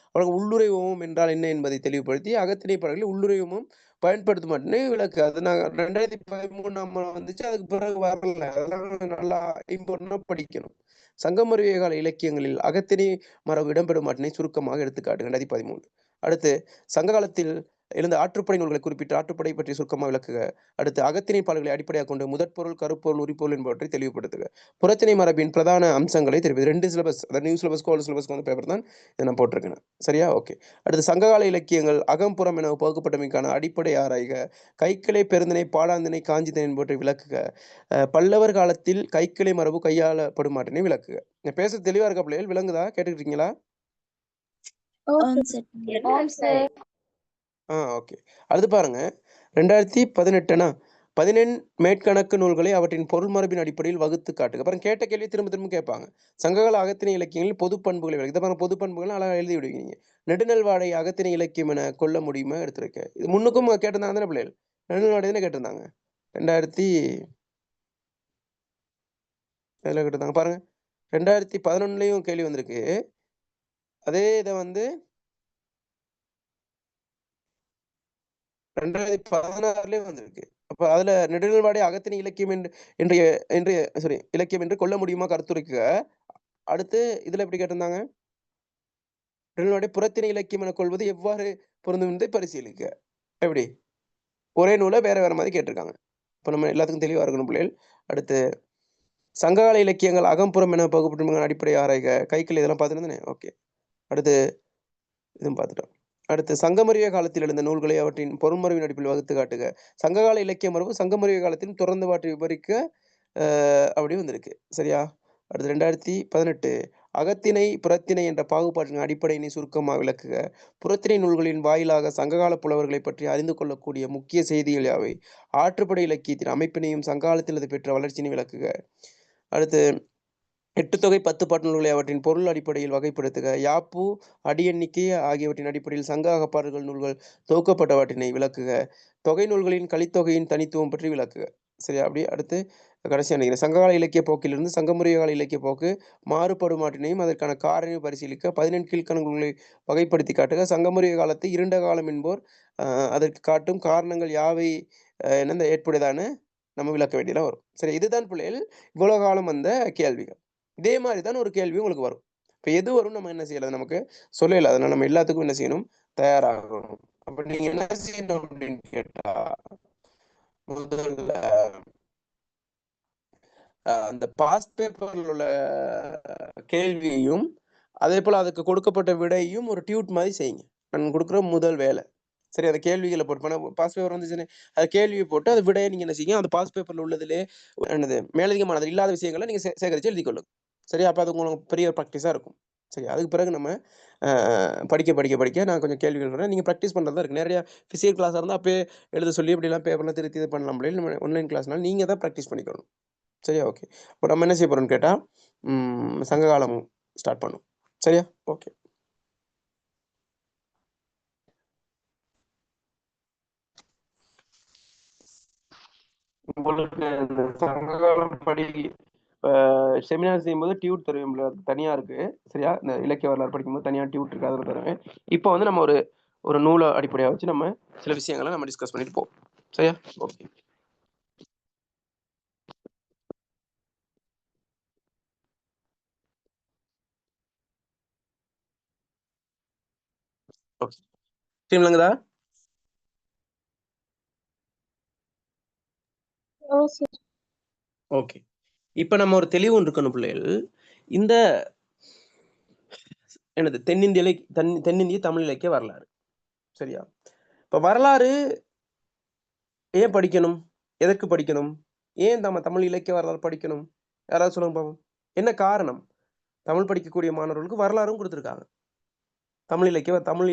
அப்புறம் உள்ளுரை ஓமம் என்றால் என்ன என்பதை தெளிவுபடுத்தி அகத்திணை பாடல்களில் உள்ளுரை ஓமம் பயன்படுத்த மாட்டேன்னு விளக்கு. அது நாங்கள் 2013ஆம் வந்துச்சு, அதுக்கு பிறகு வரல. அதெல்லாம் நல்லா இம்பார்ட்டண்டா படிக்கணும். சங்கமருவிய கால இலக்கியங்களில் அகத்திணை மரபு இடம்பெறும் மாட்டினை சுருக்கமாக எடுத்துக்காட்டு 2013. அடுத்து சங்க காலத்தில் எழுந்த ஆற்றுப்படை நூல்களை குறிப்பிட்டு ஆற்றுப்படை பற்றி சுருக்கமாக விளக்குக. அடுத்து அகத்திணை பாடல்களை அடிப்படையாக கொண்டு முதற்பொருள் கருப்பொருள் உரிப்பொருள் என்பவற்றை தெளிவுபடுத்துக. புறத்திணை மரபின் பிரதான அம்சங்களை தெரிவிது. 2 சிலபஸ், அதாவது நியூ சிலபஸ்க்கு ஓல்டு சிலபஸ்க்கு வந்து பேப்பர் தான் இதை நான் போட்டிருக்கேன். சரியா? ஓகே. அடுத்து சங்ககால இலக்கியங்கள் அகம்புறம் என பகுக்கப்பட்டமைக்கான அடிப்படை ஆராய்க. கைக்கிளை பெருந்திணை பாடாந்திணை காஞ்சித்திணை என்பவற்றை விளக்குக. பல்லவர் காலத்தில் கைக்கிளை மரபு கையாளப்படும் மாட்டினை விளக்குக. பேச தெளிவா இருக்க பிள்ளைகள், விளங்குதா? கேட்டுக்கிட்டீங்களா? ஓகே. அடுத்து பாருங்க, 2018 11 மேற்கணக்கு நூல்களை அவற்றின் பொருள் மரபின் அடிப்படையில் வகுத்து காட்டுக. பாருங்க, கேட்ட கேள்வி திரும்ப திரும்ப கேட்பாங்க. சங்ககால அகத்திணை இலக்கியங்களில் பொது பண்புகளை விளக்கு. இதை பாருங்க, பொது பண்புகள் அழகாக எழுதி விடுவீங்க. நெடுநல்வாடை அகத்திணை இலக்கியம் என கொள்ள முடியுமா எடுத்துருக்க. இது முன்னுக்கும் கேட்டிருந்தாங்க தானே பிள்ளைகள், நெடுநல்வாடை தானே கேட்டிருந்தாங்க. 2000 கேட்டிருந்தாங்க பாருங்க. 2011 கேள்வி வந்திருக்கு. அதே இதை வந்து 2016 வந்திருக்கு. அப்ப அதுல நெடுநல்வாடை அகத்திணை இலக்கியம் என்று இலக்கியம் என்று கொள்ள முடியுமா கருத்துரைக்க. அடுத்து இதுல எப்படி கேட்டிருந்தாங்க, நெடுநல்வாடை புறத்திணை இலக்கியம் என கொள்வது எவ்வாறு பொருந்தும் என்பதை பரிசீலிக்க. எப்படி ஒரே நூலை வேற வேற மாதிரி கேட்டிருக்காங்க. இப்ப நம்ம எல்லாத்துக்கும் தெளிவா இருக்கணும் பிள்ளைகள். அடுத்து சங்ககால இலக்கியங்கள் அகம்புறம் என பகுப்பட்டு அடிப்படை ஆராய்க. கைக்கில் இதெல்லாம் பார்த்துருந்தேனே. ஓகே. அடுத்து இதுவும் பார்த்துட்டோம். அடுத்து சங்கமறிய காலத்தில் எழுந்த நூல்களை அவற்றின் பொருண்மரபின் அடிப்பில் வகுத்து காட்டுக. சங்ககால இலக்கிய மரபு சங்கமறிய காலத்தில் தொடர்ந்து வாட்டி விவரிக்க அப்படி வந்திருக்கு. சரியா? அடுத்து 2018 அகத்திணை புறத்திணை என்ற பாகுபாட்டின் அடிப்படையினை சுருக்கமாக விளக்குக. புறத்திணை நூல்களின் வாயிலாக சங்ககால புலவர்களை பற்றி அறிந்து கொள்ளக்கூடிய முக்கிய செய்திகள் யாவை? ஆற்றுப்படை இலக்கியத்தின் அமைப்பினையும் சங்ககாலத்தில் அது பெற்ற வளர்ச்சியினை விளக்குக. அடுத்து 8 தொகை 10 பாட்டு நூல்களை அவற்றின் பொருள் அடிப்படையில் வகைப்படுத்துக. யாப்பு அடி எண்ணிக்கை ஆகியவற்றின் அடிப்படையில் சங்க அகப்பாடல்கள் நூல்கள் தொகுக்கப்பட்டவற்றினை விளக்குக. தொகை நூல்களின் கலித்தொகையின் தனித்துவம் பற்றி விளக்குக. சரியா? அப்படி அடுத்து கடைசி நினைக்கிறேன், சங்ககால இலக்கிய போக்கிலிருந்து சங்கமுறைய கால இலக்கிய போக்கு மாறுபடுமாட்டினையும் அதற்கான காரணியை பரிசீலிக்க 18 கீழ்க்கணக்கு நூல்களை வகைப்படுத்தி காட்டுக. சங்கமுறைய காலத்தை இருண்ட காலம் என்போர் அதற்கு காட்டும் காரணங்கள் யாவை என்ன ஏற்புடையதான நம்ம விளக்க வேண்டியதான் வரும். சரி, இதுதான் பிள்ளைகள் இவ்வளவு காலம் வந்த கேள்விகள். இதே மாதிரி தான் ஒரு கேள்வி உங்களுக்கு வரும். இப்போ எது வரும் நம்ம என்ன செய்யலாம், நமக்கு சொல்லல. அதனால நம்ம எல்லாத்துக்கும் என்ன செய்யணும், தயாராகணும். அப்ப நீங்க என்ன செய்யணும் அப்படின்னு கேட்டா, முதல்ல அந்த பாஸ்ட் பேப்பர்ல உள்ள கேள்வியையும் அதே போல அதுக்கு கொடுக்கப்பட்ட விடையும் ஒரு டியூட் மாதிரி செய்யுங்க. நான் கொடுக்குற முதல் வேலை. சரி, அந்த கேள்விகளை போட்டு பாஸ் பேப்பர் வந்துச்சுன்னு அது கேள்வியை போட்டு அது விடையை நீங்க என்ன செய்யுங்க, அந்த பாஸ் பேப்பர்ல உள்ளதுலே என்னது மேலதிகமானது இல்லாத விஷயங்களை நீங்க சேகரித்து எழுதி கொள்ளுங்க. சரி, அப்போ அது உங்களுக்கு பெரிய ப்ராக்டிஸாக இருக்கும். சரி, அதுக்கு பிறகு நம்ம படிக்க நான் கொஞ்சம் கேள்விகள் வரேன். நீங்கள் ப்ராக்டிஸ் பண்ணுறது தான் இருக்குது. நிறையா ஃபிசிக்கல் கிளாஸாக இருந்தால் அப்பயே எழுத சொல்லி இப்படிலாம் பேப்பர்லாம் திருத்தி இது பண்ணலாம். நம்ம ஆன்லைன் கிளாஸ்னால நீங்கள் தான் ப்ராக்டிஸ் பண்ணிக்கணும். சரியா? ஓகே. இப்போ நம்ம என்ன செய்ய போகிறோம்னு கேட்டால் சங்ககாலம் ஸ்டார்ட் பண்ணும். சரியா? ஓகே. உங்களுக்கு இந்த சங்ககாலம் படி செமினார் செய்யும்போது டியூட் தருவேன், தனியாக இருக்குது. சரியா? இந்த இலக்கிய வரலாறு படிக்கும்போது தனியாக டியூட் இருக்குது, அதில் தருவேன். இப்போ வந்து நம்ம ஒரு நூலை அடிப்படையாக வச்சு நம்ம சில விஷயங்களை நம்ம டிஸ்கஸ் பண்ணிட்டு போவோம். சரியா? ஓகே. ஓகே, சரிங்களா? ஓ சார். ஓகே, இப்ப நம்ம ஒரு தெளிவு இருக்கணும் பிள்ளைகள். இந்த என்னது தென்னிந்திய தமிழ் இலக்கிய வரலாறு, சரியா? இப்ப வரலாறு ஏன் படிக்கணும்? எதற்கு படிக்கணும்? ஏன் நம்ம தமிழ் இலக்கிய வரலாறு படிக்கணும்? யாராவது சொல்லுங்க பாப்போம். என்ன காரணம்? தமிழ் படிக்கக்கூடிய மாணவர்களுக்கு வரலாறும் கொடுத்திருக்காங்க. தமிழ்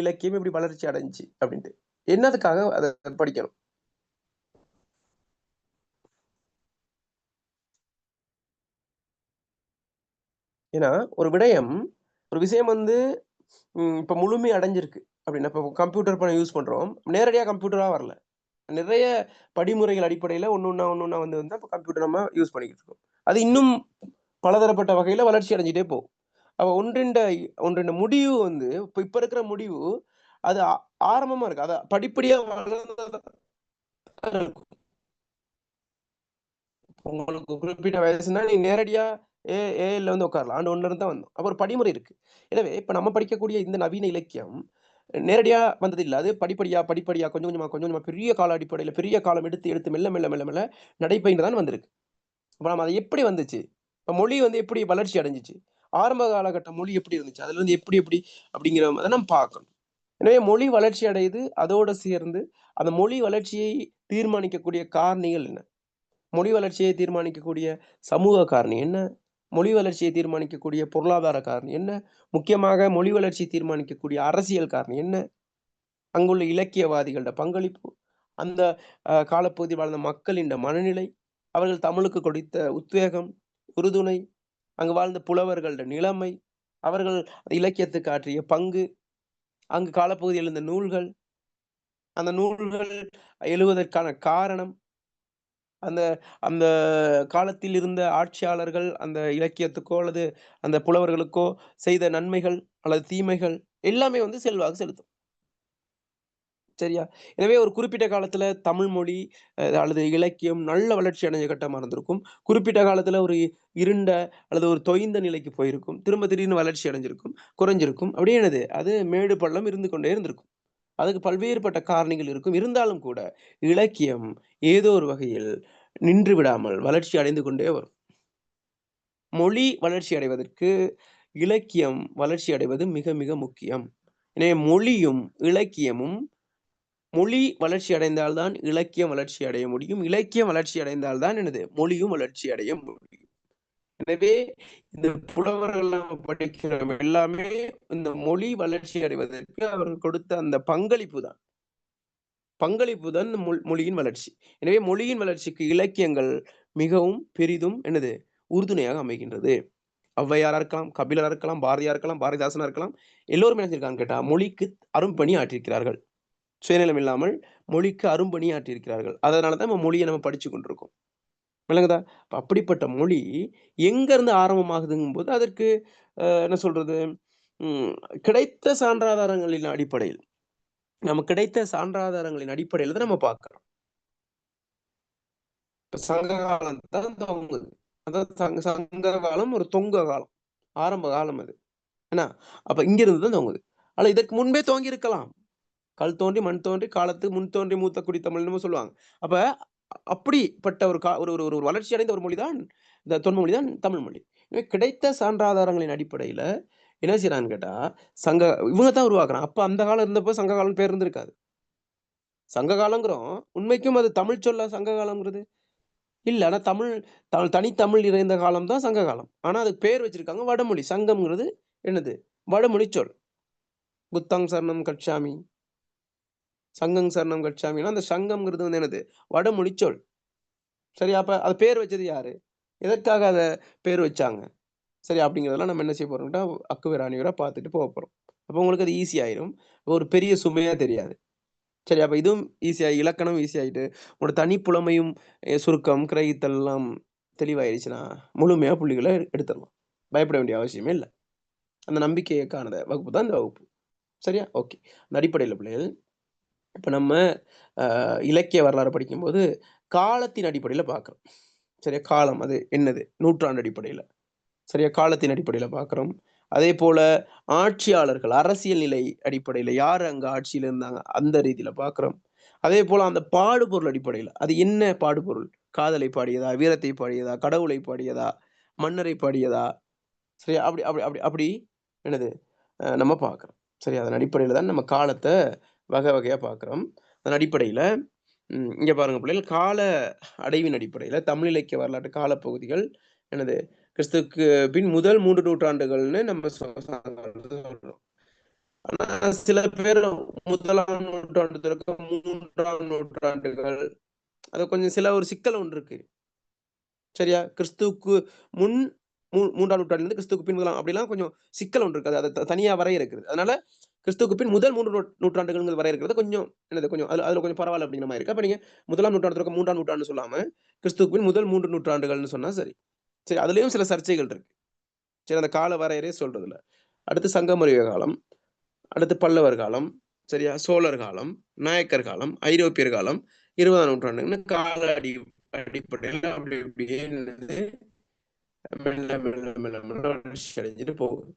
இலக்கியம் எப்படி வளர்ச்சி அடைஞ்சுச்சு அப்படின்ட்டு. என்னதுக்காக அதை படிக்கணும்? ஏன்னா ஒரு விஷயம் வந்து இப்ப முழுமை அடைஞ்சிருக்கு அப்படின்னா, இப்ப கம்ப்யூட்டர் யூஸ் பண்றோம், நேரடியா கம்ப்யூட்டரா வரல. நிறைய படிமுறைகள் அடிப்படையில ஒன்னொன்னா வந்து இப்ப கம்ப்யூட்டர் நம்ம யூஸ் பண்ணிக்கிட்டு இருக்கோம். அது இன்னும் பலதரப்பட்ட வகையில வளர்ச்சி அடைஞ்சிட்டே போகும். அப்ப ஒன்றின் முடிவு வந்து இப்ப இருக்கிற முடிவு அது ஆரம்பமா இருக்கு. அத படிப்படியா உங்களுக்கு குறிப்பிட்ட வயசுனா நீங்க நேரடியா ஏஐல வந்து உட்காரலாம். ஆண்டு 1 இருந்து தான் வந்தோம். அப்ப ஒரு படிமுறை இருக்கு. எனவே இப்ப நம்ம படிக்கக்கூடிய இந்த நவீன இலக்கியம் நேரடியா வந்தது இல்ல. அது படிப்படியா கொஞ்சம் கொஞ்சமா பெரிய கால அடிப்படையில பெரிய காலம் எடுத்து எடுத்து மெல்ல நடைபயின்று தான் வந்திருக்கு. அப்ப நம்ம அது எப்படி வந்துச்சு? இப்ப மொழி வந்து எப்படி வளர்ச்சி அடைஞ்சுச்சு? ஆரம்ப காலகட்ட மொழி எப்படி இருந்துச்சு? அதுல இருந்து எப்படி அப்படிங்கிறத நம்ம பார்க்கணும். எனவே மொழி வளர்ச்சி அடையுது. அதோட சேர்ந்து அந்த மொழி வளர்ச்சியை தீர்மானிக்கக்கூடிய காரணிகள் என்ன? மொழி வளர்ச்சியை தீர்மானிக்கக்கூடிய சமூக காரணி என்ன? மொழி வளர்ச்சியை தீர்மானிக்கக்கூடிய பொருளாதார காரணி என்ன? முக்கியமாக மொழி வளர்ச்சியை தீர்மானிக்கக்கூடிய அரசியல் காரணி என்ன? அங்குள்ள இலக்கியவாதிகளோட பங்களிப்பு, அந்த காலப்பகுதியில் வாழ்ந்த மக்களின் மனநிலை, அவர்கள் தமிழுக்கு கொடுத்த உத்வேகம், உறுதுணை, அங்கு வாழ்ந்த புலவர்களோட நிலைமை, அவர்கள் இலக்கியத்துக்கு ஆற்றிய பங்கு, அங்கு காலப்பகுதியில் எழுந்த நூல்கள், அந்த நூல்கள் எழுவதற்கான காரணம், அந்த அந்த காலத்தில் இருந்த ஆட்சியாளர்கள் அந்த இலக்கியத்துக்கோ அல்லது அந்த புலவர்களுக்கோ செய்த நன்மைகள் அல்லது தீமைகள் எல்லாமே வந்து செல்வாக்கு செலுத்தும். சரியா? எனவே ஒரு குறிப்பிட்ட காலத்துல தமிழ் மொழி அல்லது இலக்கியம் நல்ல வளர்ச்சி அடைஞ்ச கட்டமா இருந்திருக்கும். குறிப்பிட்ட காலத்துல ஒரு இருண்ட அல்லது ஒரு தொய்ந்த நிலைக்கு போயிருக்கும். திரும்ப திடீர்னு வளர்ச்சி அடைஞ்சிருக்கும், குறைஞ்சிருக்கும். அப்படியே என்னது? அது மேடு பள்ளம் இருந்து கொண்டே இருந்திருக்கும். அதுக்கு பல்வேறுபட்ட காரணிகள் இருக்கும். இருந்தாலும் கூட இலக்கியம் ஏதோ ஒரு வகையில் நின்று விடாமல் வளர்ச்சி அடைந்து கொண்டே வரும். மொழி வளர்ச்சி அடைவதற்கு இலக்கியம் வளர்ச்சி அடைவது மிக மிக முக்கியம். எனவே மொழியும் இலக்கியமும் மொழி வளர்ச்சி அடைந்தால் தான் இலக்கியம் வளர்ச்சி அடைய முடியும். இலக்கியம் வளர்ச்சி அடைந்தால் தான் என்னது? மொழியும் வளர்ச்சி அடைய முடியும். எனவே இந்த புலவர்கள் நம்ம படிக்கிறோம் எல்லாமே இந்த மொழி வளர்ச்சி அடைவதற்கு அவர்கள் கொடுத்த அந்த பங்களிப்பு தான் மொழியின் வளர்ச்சி. எனவே மொழியின் வளர்ச்சிக்கு இலக்கியங்கள் மிகவும் பெரிதும் என்னது? உறுதுணையாக அமைகின்றது. ஔவையாரா இருக்கலாம், கபிலரா இருக்கலாம், பாரதியார் இருக்கலாம், பாரதிதாசனா இருக்கலாம். எல்லோரும் என்ன செஞ்சிருக்காங்கன்னு கேட்டா, மொழிக்கு அரும்பணி ஆற்றியிருக்கிறார்கள். சுயநலம் இல்லாமல் மொழிக்கு அரும்பணி ஆற்றியிருக்கிறார்கள். அதனால தான் நம்ம மொழியை நம்ம படிச்சு கொண்டிருக்கோம். விளங்குதா? அப்படிப்பட்ட மொழி எங்க இருந்து ஆரம்பமாகுதுங்கும்போது, அதற்கு என்ன சொல்றது? ம் கிடைத்த சான்றாதாரங்களின் அடிப்படையில் நமக்கு கிடைத்த சான்றாதாரங்களின் அடிப்படையில தான் நம்ம பார்க்கிறோம். இப்ப சங்க காலம் தான் துவங்குது. அதாவது சங்க காலம் ஒரு தொங்க காலம். ஆரம்ப காலம் அது. என்ன? அப்ப இங்கிருந்து தான் துவங்குது. ஆனா இதற்கு முன்பே துவங்கி இருக்கலாம். கல் தோன்றி மண் தோன்றி காலத்துக்கு முன் தோன்றி மூத்த குடி தமிழ்னு சொல்லுவாங்க. அப்ப அப்படிப்பட்ட ஒரு ஒரு ஒரு ஒரு வளர்ச்சி அடைந்த ஒரு மொழிதான் இந்த தொன்ம மொழி தான் தமிழ் மொழி. எனவே கிடைத்த சான்றாதாரங்களின் அடிப்படையில என்ன செய்றாங்கன்னு கேட்டா, சங்க இவங்க தான் உருவாக்குறாங்க. அப்ப அந்த காலம் இருந்தப்போ சங்க காலம்னு பேர் இருந்திருக்காது. சங்க காலங்கிறோம் உண்மைக்கும் அது தமிழ் சொல்லா சங்க காலம்ங்கிறது? இல்ல. ஆனா தனித்தமிழ் நிறைந்த காலம் தான் சங்க காலம். ஆனா அதுக்கு பேர் வச்சிருக்காங்க வடமொழி. சங்கம்ங்கிறது என்னது? வடமொழி சொல். புத்தங் சரணம் கச்சாமி, சங்கம் சரணம் கச்சாமின்னா அந்த சங்கம்ங்கிறது வந்து என்னது? வடமொழி சொல். சரி, அப்ப அது பேர் வச்சது யாரு? எதற்காக அத பேர் வச்சாங்க? சரி, அப்படிங்கிறதெல்லாம் நம்ம என்ன செய்ய போறோம்னா, அக்குவேர் அணிவேரா பார்த்துட்டு போறோம். அப்போ உங்களுக்கு அது ஈஸி ஆயிரும். ஒரு பெரிய சுமையா தெரியாது. சரி, அப்ப இதுவும் ஈஸியா இலக்கணம் ஈஸி ஆயிட்டு, உங்களோட தனிப்புலமையும் சுருக்கம், கிரகித்தல் எல்லாம் தெளிவாயிருச்சுன்னா, முழுமையா புள்ளிகள எடுத்துறலாம். பயப்பட வேண்டிய அவசியமே இல்ல. அந்த நம்பிக்கைக்கான வகுப்பு தான் இந்த வகுப்பு. சரியா? ஓகே. அந்த அடிப்படையில பிள்ளைகள், இப்ப நம்ம இலக்கிய வரலாறு படிக்கும்போது, காலத்தின் அடிப்படையில பார்க்கிறோம். சரியா? காலம் அது என்னது? நூற்றாண்டு அடிப்படையில. சரியா? காலத்தின் அடிப்படையில பார்க்கிறோம். அதே போல ஆட்சியாளர்கள் அரசியல் நிலை அடிப்படையில யார் அங்க ஆட்சியில இருந்தாங்க அந்த ரீதியில பார்க்கிறோம். அதே போல அந்த பாடுபொருள் அடிப்படையில அது என்ன பாடுபொருள்? காதலை பாடியதா, வீரத்தை பாடியதா, கடவுளை பாடியதா, மன்னரை பாடியதா, சரி அப்படி அப்படி அப்படி அப்படி என்னது நம்ம பார்க்கிறோம். சரி அதன் அடிப்படையில தான் நம்ம காலத்த வகை வகையா பார்க்கிறோம். அதன் அடிப்படையில இங்க பாருங்க பிள்ளைகள், கால அடைவின் அடிப்படையில தமிழ் இலக்கிய வரலாற்று காலப்பகுதிகள் என்னது கிறிஸ்துவுக்கு பின் முதல் 3 நூற்றாண்டுகள்னு நம்ம சொல்றோம். ஆனா சில பேர் 1ஆம் நூற்றாண்டு தொடக்கம் 3ஆம் நூற்றாண்டுகள் அது கொஞ்சம் சில ஒரு சிக்கல் ஒன்று இருக்கு. சரியா? கிறிஸ்துவுக்கு முன் 3ஆம் நூற்றாண்டிலிருந்து கிறிஸ்துவுக்கு பின் முதலாம் அப்படிலாம் கொஞ்சம் சிக்கல் ஒன்று இருக்கு. அது தனியா வரையறுக்கிறது. அதனால கிறிஸ்துவுக்கு பின் முதல் 3 நூற்றாண்டுகள்ங்கிறது வரையறுக்கிறது கொஞ்சம் என்னது கொஞ்சம் அதுல கொஞ்சம் பரவாயில்ல அப்படிங்கிற மாதிரி இருக்கு. அப்ப நீங்க 1ஆம் நூற்றாண்டு தொடக்கம் 3ஆம் நூற்றாண்டு சொல்லாம கிறிஸ்துவுக்கு பின் முதல் 3 நூற்றாண்டுகள்னு சொன்னா சரி. சரி அதுலயும் சில சர்ச்சைகள் இருக்கு. சரி அந்த கால வரையறையே சொல்றதுல. அடுத்து சங்கமறிவு காலம், அடுத்து பல்லவர் காலம், சரியா? சோழர் காலம், நாயக்கர் காலம், ஐரோப்பியர் காலம், 20ஆம் நூற்றாண்டுன்னு கால அடிப்படையில அப்படி இப்படியே மெல்ல மெல்ல மெல்ல மெல்ல வளர்ச்சி அடைஞ்சிட்டு போகுது.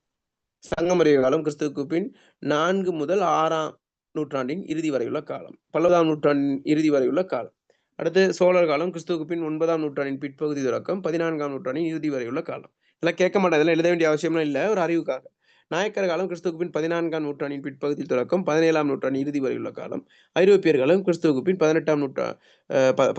சங்கமறிவு காலம் கிறிஸ்துவுக்கு பின் 4 முதல் 6ஆம் நூற்றாண்டின் இறுதி வரையுள்ள காலம். 12ஆம் நூற்றாண்டின் இறுதி வரையுள்ள காலம். அடுத்து சோழர் காலம் கிறிஸ்துவுக்கு பின் 9ஆம் நூற்றாண்டின் பிற்பகுதி தொடக்கம் 14ஆம் நூற்றாண்டின் இறுதி வரையுள்ள காலம். இதெல்லாம் கேட்க மாட்டேன். இதெல்லாம் எழுத வேண்டிய அவசியம்லாம் இல்லை, ஒரு அறிவுக்காக. நாயக்கர் காலம் கிறிஸ்துவுக்கு பின் 14ஆம் நூற்றாண்டின் பிற்பகுதி தொடக்கம் 17ஆம் நூற்றாண்டின் இறுதி வரையுள்ள காலம். ஐரோப்பியர் காலம் கிறிஸ்துவுக்கு பின் 18ஆம்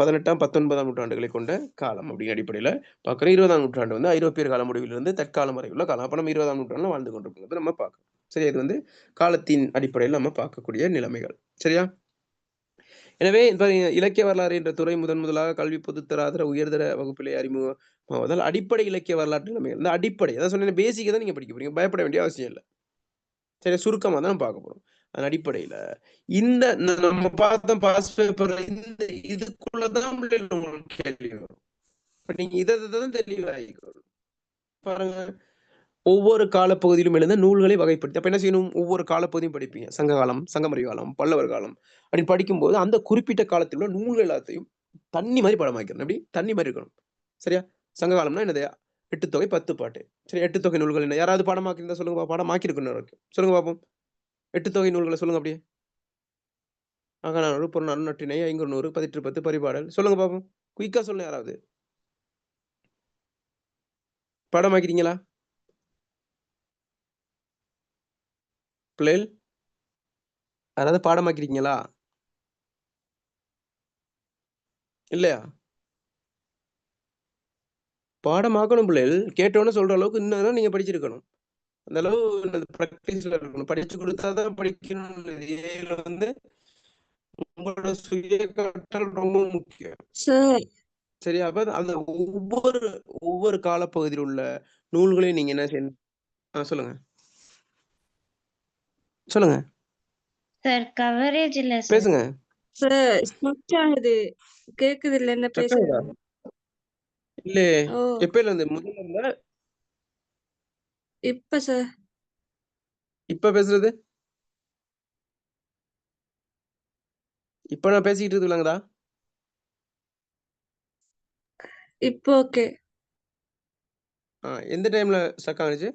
19ஆம் நூற்றாண்டுகளை கொண்ட காலம் அப்படிங்கிற அடிப்படையில பார்க்குறோம். 20ஆம் நூற்றாண்டு வந்து ஐரோப்பியர் கால முடிவிலிருந்து தற்காலம் வரை உள்ள காலம். அப்ப நம்ம 20ஆம் நூற்றாண்டுல வாழ்ந்து கொண்டிருக்கிறது நம்ம பார்க்கணும். சரியா? இது வந்து காலத்தின் அடிப்படையில் நம்ம பார்க்கக்கூடிய நிலைமைகள். சரியா? எனவே இலக்கிய வரலாறு என்ற துறை முதலாக கல்வி பொதுத்தராதர உயர்தர வகுப்பிலே அறிமுகமாவதால் அடிப்படை இலக்கிய வரலாற்று நிலைமைகள் இந்த அடிப்படை அதான் சொன்னேன், பேசிக்கை தான் நீங்க படிக்க போறீங்க, பயப்பட வேண்டிய அவசியம் இல்லை. சரி சுருக்கமா தான் பார்க்க போறோம். அதன் அடிப்படையில இந்த நம்ம பார்த்த பாஸ் பேப்பர்ல இந்த இதுக்குள்ளதான் உங்களுக்கு கேள்வி வரும். இப்ப நீங்க இதான் தெளிவாகிக்கணும். பாருங்க, ஒவ்வொரு காலப்பகுதியிலும் எழுந்த நூல்களை வகைப்படுத்தி அப்ப என்ன செய்யணும், ஒவ்வொரு காலப்பகுதியும் படிப்பீங்க. சங்ககாலம், சங்கமறிவு காலம், பல்லவர் காலம் அப்படின்னு படிக்கும்போது அந்த குறிப்பிட்ட காலத்தில் உள்ள நூல்கள் எல்லாத்தையும் தண்ணி மாதிரி படமாக்கணும். எப்படி தண்ணி மாதிரி இருக்கணும். சரியா? சங்ககாலம்னா என்னது, 8 தொகை 10 பாட்டு. சரி 8 தொகை நூல்கள் என்ன, யாராவது படமாக்கி இருந்தா சொல்லுங்க, படமாக்கி இருக்கணும் சொல்லுங்க பாப்போம். 8 தொகை நூல்களை சொல்லுங்க அப்படியே. அகநானூறு, புறநானூறு, நற்றிணை, ஐங்குறுநூறு, பதிற்று பத்து, பரிபாடல் சொல்லுங்க பாப்போம். குயிக்கா சொல்லுங்க யாராவது. படமாக்கிறீங்களா பிள்ளைகள்? யாராவது பாடமாக்கிறீங்களா இல்லையா? பாடமாக்கணும் பிள்ளைகள். கேட்டோன்னு சொல்ற அளவுக்கு இன்னும் நீங்க படிச்சிருக்கணும். அந்த அளவு ப்ராக்டிஸ்ல இருக்கணும். படிச்சு கொடுத்தாதான் படிக்கணும். இதுல வந்து உங்களோட சுய கற்றல் ரொம்ப முக்கியம். சார் சரி அப்ப அந்த ஒவ்வொரு காலப்பகுதியில் உள்ள நூல்களையும் நீங்க என்ன செய்யணும், சொல்லுங்க சொல்லுங்க சார் கவரேஜ் இல்ல சார். பேசுங்க. சார் ஸ்ட்ரக் ஆகுது, கேக்குது இல்ல என்ன பேசுறது? இல்ல ஓ எப்பல இருந்து முதல்ல இருந்தா இப்ப சார் இப்ப பேசுறது? இப்ப நான் பேசிக்கிட்டு இருக்கு இல்லைங்கடா? இப்போ ஓகே. எந்த டைம்ல ஸ்டக் ஆனிச்சு,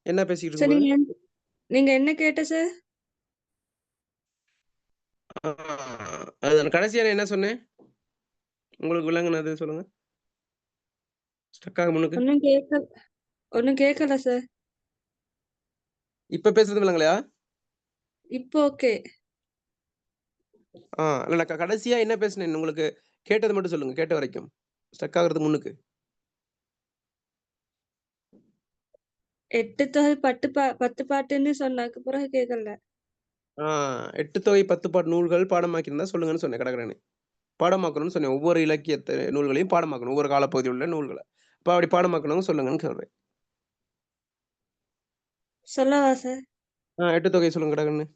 என்ன பேசிக்கிட்டு சார் இருக்கும்போது? நீங்க என்ன கேட்ட சார்? அது கடைசியா நான் என்ன சொன்னேன் உங்களுக்கு விளங்குனது சொல்லுங்க. ஸ்டக் ஆக முன்னுக்கு ஒன்னும் கேட்கல சார். இப்ப பேசுறது விளங்கலையா? இப்போ ஓகே. இல்ல கடைசியா என்ன பேசுனேன் உங்களுக்கு கேட்டது மட்டும் சொல்லுங்க, கேட்ட வரைக்கும் ஸ்டக் ஆகுறது முன்னுக்கு. 8 தொகை 10 பாட்டுன்னு சொன்னதுக்கு பிறகு கேட்கல. 8 தொகை 10 பாட்டு நூல்கள் பாடமாக்கியிருந்தா சொல்லுங்கன்னு சொன்னேன். கடற்கரை பாடமாக்கணும்னு சொன்னேன். ஒவ்வொரு இலக்கியத்தை நூல்களையும் பாடமாக்கணும், ஒவ்வொரு காலப்பகுதியில் உள்ள நூல்களை. அப்ப அப்படி பாடமாக்கணும் சொல்லுங்கன்னு சொல்றேன். சொல்லவா சார்? 8 தொகை சொல்லுங்க கடற்கரை.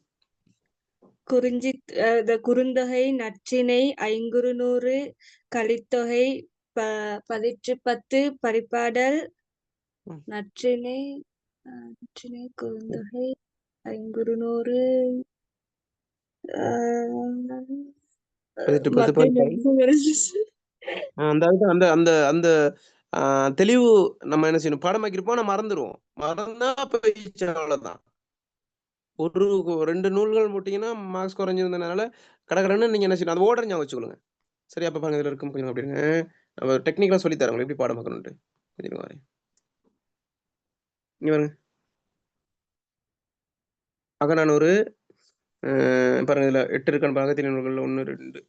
குறுந்தொகை, நற்றிணை, ஐங்குறுநூறு, கலித்தொகை, பதிற்று பத்து, பரிபாடல், நற்றிணை, குறுந்தொகை, ஐங்குறுநூறு, பதிற்று பத்து பரிபாடல். அந்த அந்த அந்த தெளிவு நம்ம என்ன செய்யணும், பாடமாக்கிருப்போம், நம்ம மறந்துடுவோம். மறந்தா போயிடுச்சு, அவ்வளவுதான். ஒரு 2 நூல்கள் போட்டீங்கன்னா மார்க்ஸ் குறைஞ்சிருந்தனால கடகடன்னு நீங்க என்ன செய்யணும், அது ஓர்டர் ஞாபகம் வச்சுக்கொள்ளுங்க. சரி, அப்ப பாருங்க, இதுல இருக்கும் கொஞ்சம் அப்படிங்க. நம்ம டெக்னிக்கலா சொல்லி தரோம் எப்படி பாடமாக்கணும்ட்டு. கொஞ்சம் வரேன். இங்க பாருங்க, அகநானூறு பாருங்க, இதுல 8 இருக்கான்னு பாருங்க. திணை நூல்கள்ல 1 2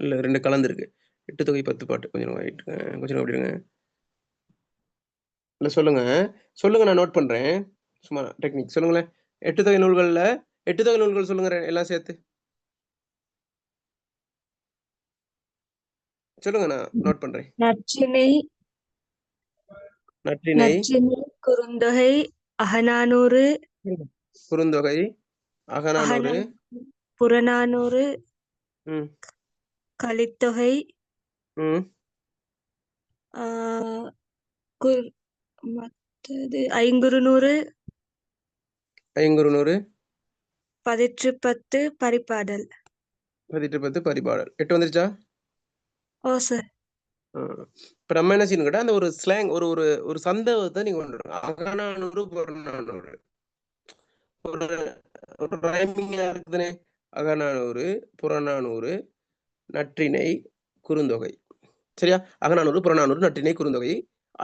இல்ல 2 கலந்துருக்கு. 8 தொகை 10 பாட்டு. கொஞ்சம் வெயிட், கொஞ்சம் அப்படிங்க. இல்ல சொல்லுங்க, சொல்லுங்க, நான் நோட் பண்றேன். சும்மா டெக்னிக் சொல்லுங்களேன். 8 தொகை நூல்கள்ல 8 தொகை நூல்கள் சொல்லுங்க, எல்லாம் சேர்த்து சொல்லுங்க, நான் நோட் பண்றேன். நற்றிணை, நற்றிணை, நற்றிணை, குறுந்தொகை, அகநானூறு, குறுந்தொகை, அகநானூறு, புறநானூறு, ம் கலித்தொகை, ம் ஆஹ் குர்- மற்றது ஐங்குறுநூறு, ஐங்குறுநூறு, 10 பரிபாடல். 10 பரிபாடல். 8 வந்துருச்சா? ஓ சார். இப்ப நம்ம என்ன செய்யணும் கேட்டா, அந்த ஒரு ஸ்லாங், ஒரு ஒரு ஒரு சந்தேகத்தை நீங்க கொண்டு வரணும். அகநானூறு, புறநானூறு ஒரு ஒரு ரைமிங்கா இருக்குதுனே. அகநானூறு, புறநானூறு, நற்றிணை, குறுந்தொகை. சரியா? அகநானூறு, புறநானூறு, நற்றிணை, குறுந்தொகை,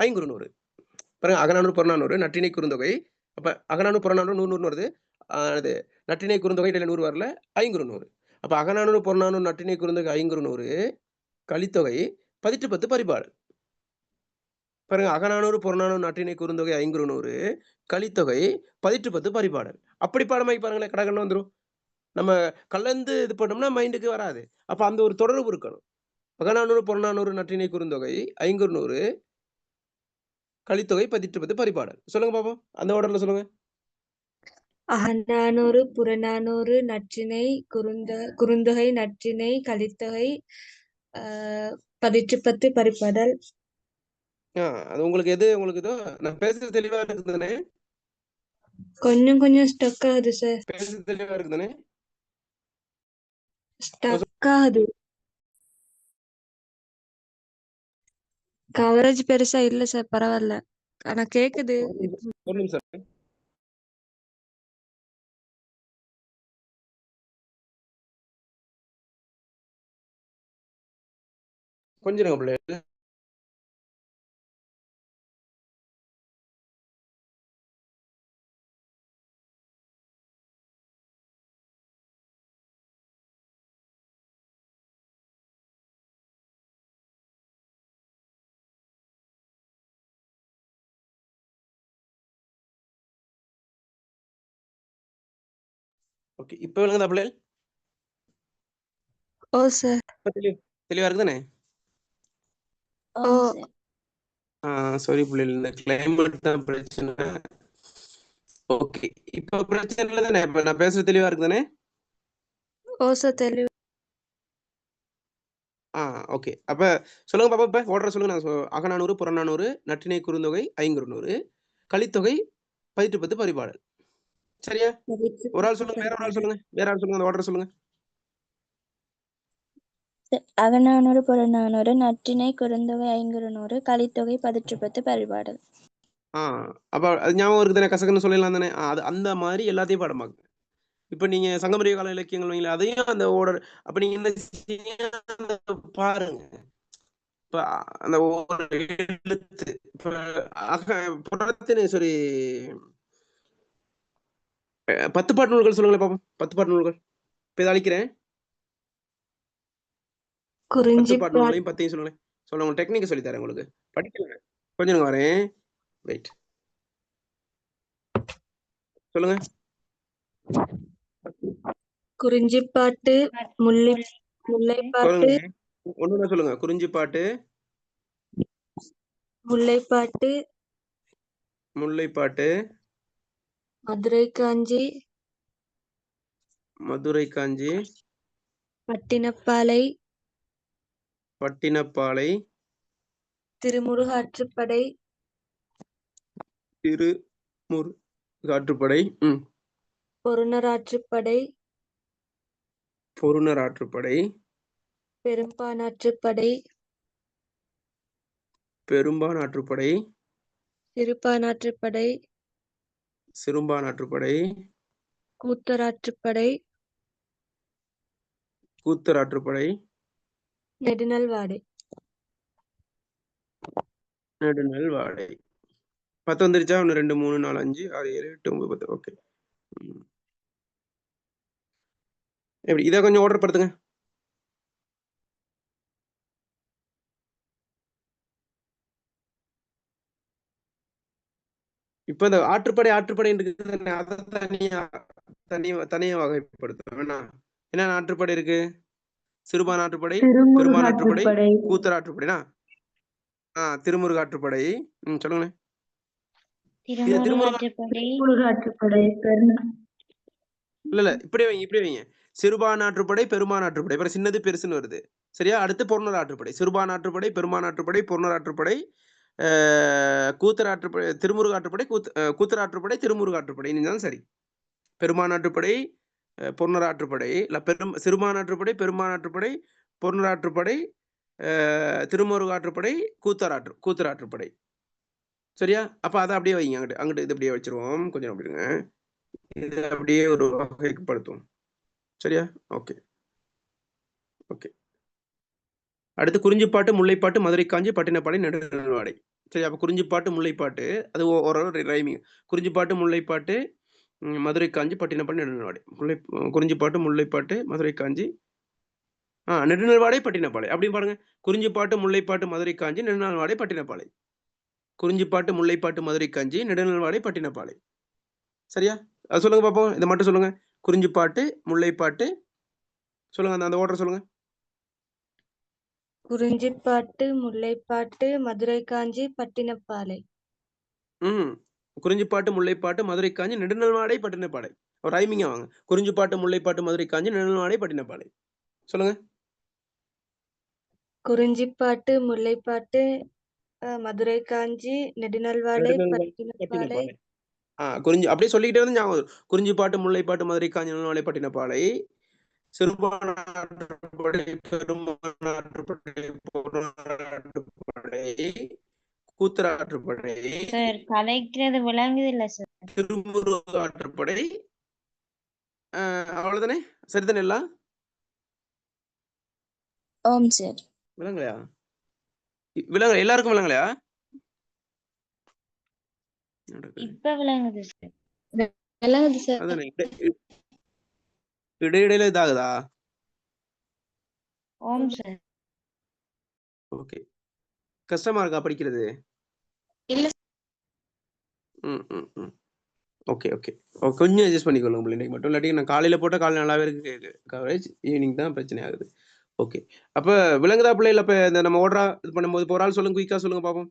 ஐங்குறுநூறு. பாருங்க, அகநானூறு, புறநானூறு, நற்றிணை, குறுந்தொகை. அப்ப அகநானூறு, புறநானூறு 100 வருது. அது நற்றிணை, குறுந்தொகை இடையில 100 வரல, ஐங்குறுநூறு. அப்ப அகநானூறு, புறநானூறு, நற்றிணை, குறுந்தொகை, ஐங்குறுநூறு, கலித்தொகை 10 பரிபாடல். பாருங்க, அகநானூறு, புறநானூறு, நற்றிணை, குறுந்தொகை, ஐங்குறுநூறு, கலித்தொகை 10 பரிபாடல். அப்படி பாடமாக்கி பாருங்களேன், கடகன்னு வந்துரும். நம்ம கலந்து இது பண்ணோம்னா மைண்டுக்கு வராது. அப்ப அந்த ஒரு தொடர்பு இருக்கணும். அகநானூறு, புறநானூறு, நற்றிணை, குறுந்தொகை, ஐங்குறுநூறு, கலித்தொகை 10 பரிபாடல். சொல்லுங்க பாப்போம், அந்த ஆர்டர்ல சொல்லுங்க. அகநானூறு, புறநானூறு, நற்றிணை, குறுந்தொகை, நற்றிணை, கலித்தொகை, 10 பரிபாடல். அது உங்களுக்கு எது, உங்களுக்கு இதோ நான் பேசுறது தெளிவா இருக்குதானே? கொஞ்சம் கொஞ்சம் ஸ்டக் ஆகுது சார். பேசுறது தெளிவா இருக்குதானே? ஸ்டக் ஆகுது. கவரேஜ் பெருசா இல்ல சார், பரவாயில்ல. ஆனா கேக்குது. ஒரு நிமிஷம். கொஞ்சம் பிள்ளை. ஓகே, இப்ப விளங்குதா பிள்ளை? ஓ சார். தெளிவா இருக்குதானே? ஓ சாரி பிள்ளைகள், இந்த கிளைமேட் தான் பிரச்சனை. ஓகே, இப்ப பிரச்சனை இல்லை தானே? இப்ப நான் பேசுறது தெளிவா இருக்குதானே? ஓ சார், தெளிவு. ஓகே. அப்ப சொல்லுங்க பாப்பா, இப்ப ஓடுற சொல்லுங்க. நான் அகநானூறு, புறநானூறு, நற்றிணை, குறுந்தொகை, ஐங்குறுநூறு, கலித்தொகை 10 பரிபாடல். சரியா? ஒரு ஆள் சொல்லுங்க, வேற ஒரு ஆள் சொல்லுங்க, வேற ஆள் சொல்லுங்க, அந்த ஓடுற சொல்லுங்க. அகநானூறு, புறநானூறு, நற்றிணை, குறுந்தொகை, ஐங்குறுநூறு, கலித்தொகை 10 பரிபாடல். அப்ப அது ஞாபகம் இருக்குதானே? கசக்குன்னு சொல்லலாம் தானே? அது அந்த மாதிரி எல்லாத்தையும் பாடமாக்கு. இப்ப நீங்க சங்கமரிய கால இலக்கியங்கள் வைங்களேன், அதையும் அந்த ஓர்டர். அப்ப நீங்க என்ன பாருங்க, இப்ப அந்த ஒரு எழுத்து, இப்ப புறத்தினை சரி 10 பாட்டு நூல்கள் சொல்லுங்களேன் பாப்போம். 10 பாட்டு நூல்கள் இப்ப இதை அழிக்கிறேன். 10 குறிஞ்சி பாட்டு நூல்களையும் 10ஐயும் சொல்லுங்களேன். உங்களுக்கு டெக்னிக் சொல்லி தரேன், உங்களுக்கு படிக்கல. கொஞ்சம் வரேன், வெயிட். சொல்லுங்க. குறிஞ்சிப்பாட்டு, முல்லைப்பாட்டு, ஒண்ணுதான் சொல்லுங்க. குறிஞ்சிப்பாட்டு, முல்லைப்பாட்டு, முல்லைப்பாட்டு, மதுரை காஞ்சி, மதுரை காஞ்சி, பட்டினப்பாலை, பட்டினப்பாலை, திருமுருகாற்றுப்படை, திருமுருகாற்றுப்படை, பொருணராற்றுப்படை, பொருணர் ஆற்றுப்படை, பெரும்பானாற்றுப்படை, பெரும்பானாற்றுப்படை, சிறுபானாற்றுப்படை, சிறுபானாற்றுப்படை, கூத்தராற்றுப்படை, கூத்தராற்றுப்படை, நெடுநல்வாடை. நெடுநல்வாடை. 10 வந்துருச்சா? 1 2 3 4 5 6 7 8 9 10. ஓகே. எப்படி இதை கொஞ்சம் ஆர்டர் படுத்துங்க. இப்ப இந்த ஆற்றுப்படை இருக்குது, அதை தனியா வகைப்படுத்த வேணாம். என்ன ஆற்றுப்படை இருக்கு? சிறுபான் ஆற்றுப்படை, பெரும்பான் ஆற்றுப்படை, கூத்தர் ஆற்றுப்படைனா திருமுருக ஆற்றுப்படை. சொல்லுங்க. இல்ல இப்படி வைங்க. சிறுபான் ஆற்றுப்படை, பெருமான் ஆற்றுப்படை, அப்புறம் சின்னது பெருசுன்னு வருது. சரியா? அடுத்து பொருணர் ஆற்றுப்படை, சிறுபான் ஆற்றுப்படை, பெருமான் ஆற்றுப்படை, பொருணர் ஆற்றுப்படை, கூத்தர் ஆற்றுப்படை, திருமுருக ஆற்றுப்படை, கூத்தர் ஆற்றுப்படை, திருமுருக ஆற்றுப்படை. இதுதான் சரி. பெருமான் ஆற்றுப்படை, பொருணர் ஆற்றுப்படை, இல்ல சிறுபான் ஆற்றுப்படை, பெருமான் ஆற்றுப்படை, பொருணர் ஆற்றுப்படை, திருமுருக ஆற்றுப்படை, கூத்தர் ஆற்றுப்படை. சரியா? அப்ப அதை அப்படியே வைங்க. அங்கிட்டு இது அப்படியே வச்சிருவோம். கொஞ்சம் அப்படிங்க. இது அப்படியே ஒரு வகைப்படுத்துவோம். சரியா? ஓகே. அடுத்து குறிஞ்சிப்பாட்டு, முல்லைப்பாட்டு, மதுரை காஞ்சி, பட்டினப்பாலை, நெடுநல்வாடை. சரி, அப்ப குறிஞ்சிப்பாட்டு, முல்லைப்பாட்டு, அது ஒரு ரைமிங். குறிஞ்சிப்பாட்டு, முல்லைப்பாட்டு, மதுரை காஞ்சி, பட்டினப்பாலை, நெடுநல்வாடை. குறிஞ்சிப்பாட்டு, முல்லைப்பாட்டு, மதுரை காஞ்சி, நெடுநல்வாடை, பட்டினப்பாலை. அப்படி பாருங்க. குறிஞ்சிப்பாட்டு, முல்லைப்பாட்டு, மதுரை காஞ்சி, நெடுநல்வாடை, பட்டினப்பாலை. குறிஞ்சிப்பாட்டு, முல்லைப்பாட்டு, மதுரை காஞ்சி, நெடுநல்வாடை, பட்டினப்பாலை. சரியா? அது சொல்லுங்க பாப்போம். இதை மட்டும் சொல்லுங்க. குறிஞ்சிப்பாட்டு, முல்லைப்பாட்டு, சொல்லுங்க. அந்த ஆர்டர் சொல்லுங்க. குறிஞ்சிப்பாட்டு, முல்லைப்பாட்டு, மதுரை காஞ்சி, பட்டினப்பாலை. குறிஞ்சிப்பாட்டு, முல்லைப்பாட்டு, மதுரை காஞ்சி, நெடுநல்வாடை, பட்டினப்பாலை. ஒரு ரைமிங்கா வாங்க. குறிஞ்சிப்பாட்டு, முல்லைப்பாட்டு, மதுரை காஞ்சி, நெடுநல்வாடை, பட்டினப்பாலை. சொல்லுங்க. குறிஞ்சிப்பாட்டு, முல்லைப்பாட்டு, மதுரை காஞ்சி, நெடுநல்வாடை, பட்டினப்பாலை. அப்படியே சொல்லிக்கிட்டே வந்து ஞாபகம். குறிஞ்சிப்பாட்டு, முல்லைப்பாட்டு, மதுரை காஞ்சி, நெடுநல்வாடை, பட்டினப்பாலை. சிறுபானாற்றுப்படை, பெரும்பானாற்றுப்படை, பொருணராற்றுப்படை, கூத்தராற்றுப்படை, கலைக்கிறது விளங்குது இல்ல சார். திருமுருக ஆற்றுப்படை. அவ்வளவுதானே? சரிதானே? எல்லாம் ஓம் சார். விளங்கலையா? எல்லாருக்கும் விளங்கலையா? இப்ப விளங்குது சார். விளங்குது சார். அதானே இடையிடையில இதாகுதா? ஓம் சார். ஓகே. கஷ்டமா இருக்கா படிக்கிறது? இல்ல. ஓகே. கொஞ்சம் அட்ஜஸ்ட் பண்ணிக்கொள்ளுங்க இன்னைக்கு மட்டும். இல்லாட்டி நான் காலையில போட்டால் காலையில் நல்லாவே இருக்கு கவரேஜ். ஈவினிங் தான் பிரச்சனை ஆகுது. ஓகே. அப்ப விளங்குதா பிள்ளைகள்? அப்ப இந்த நம்ம ஓடுறா இது பண்ணும்போது இப்போ ஒரு ஆள் சொல்லுங்க, குயிக்கா சொல்லுங்க பாப்போம்.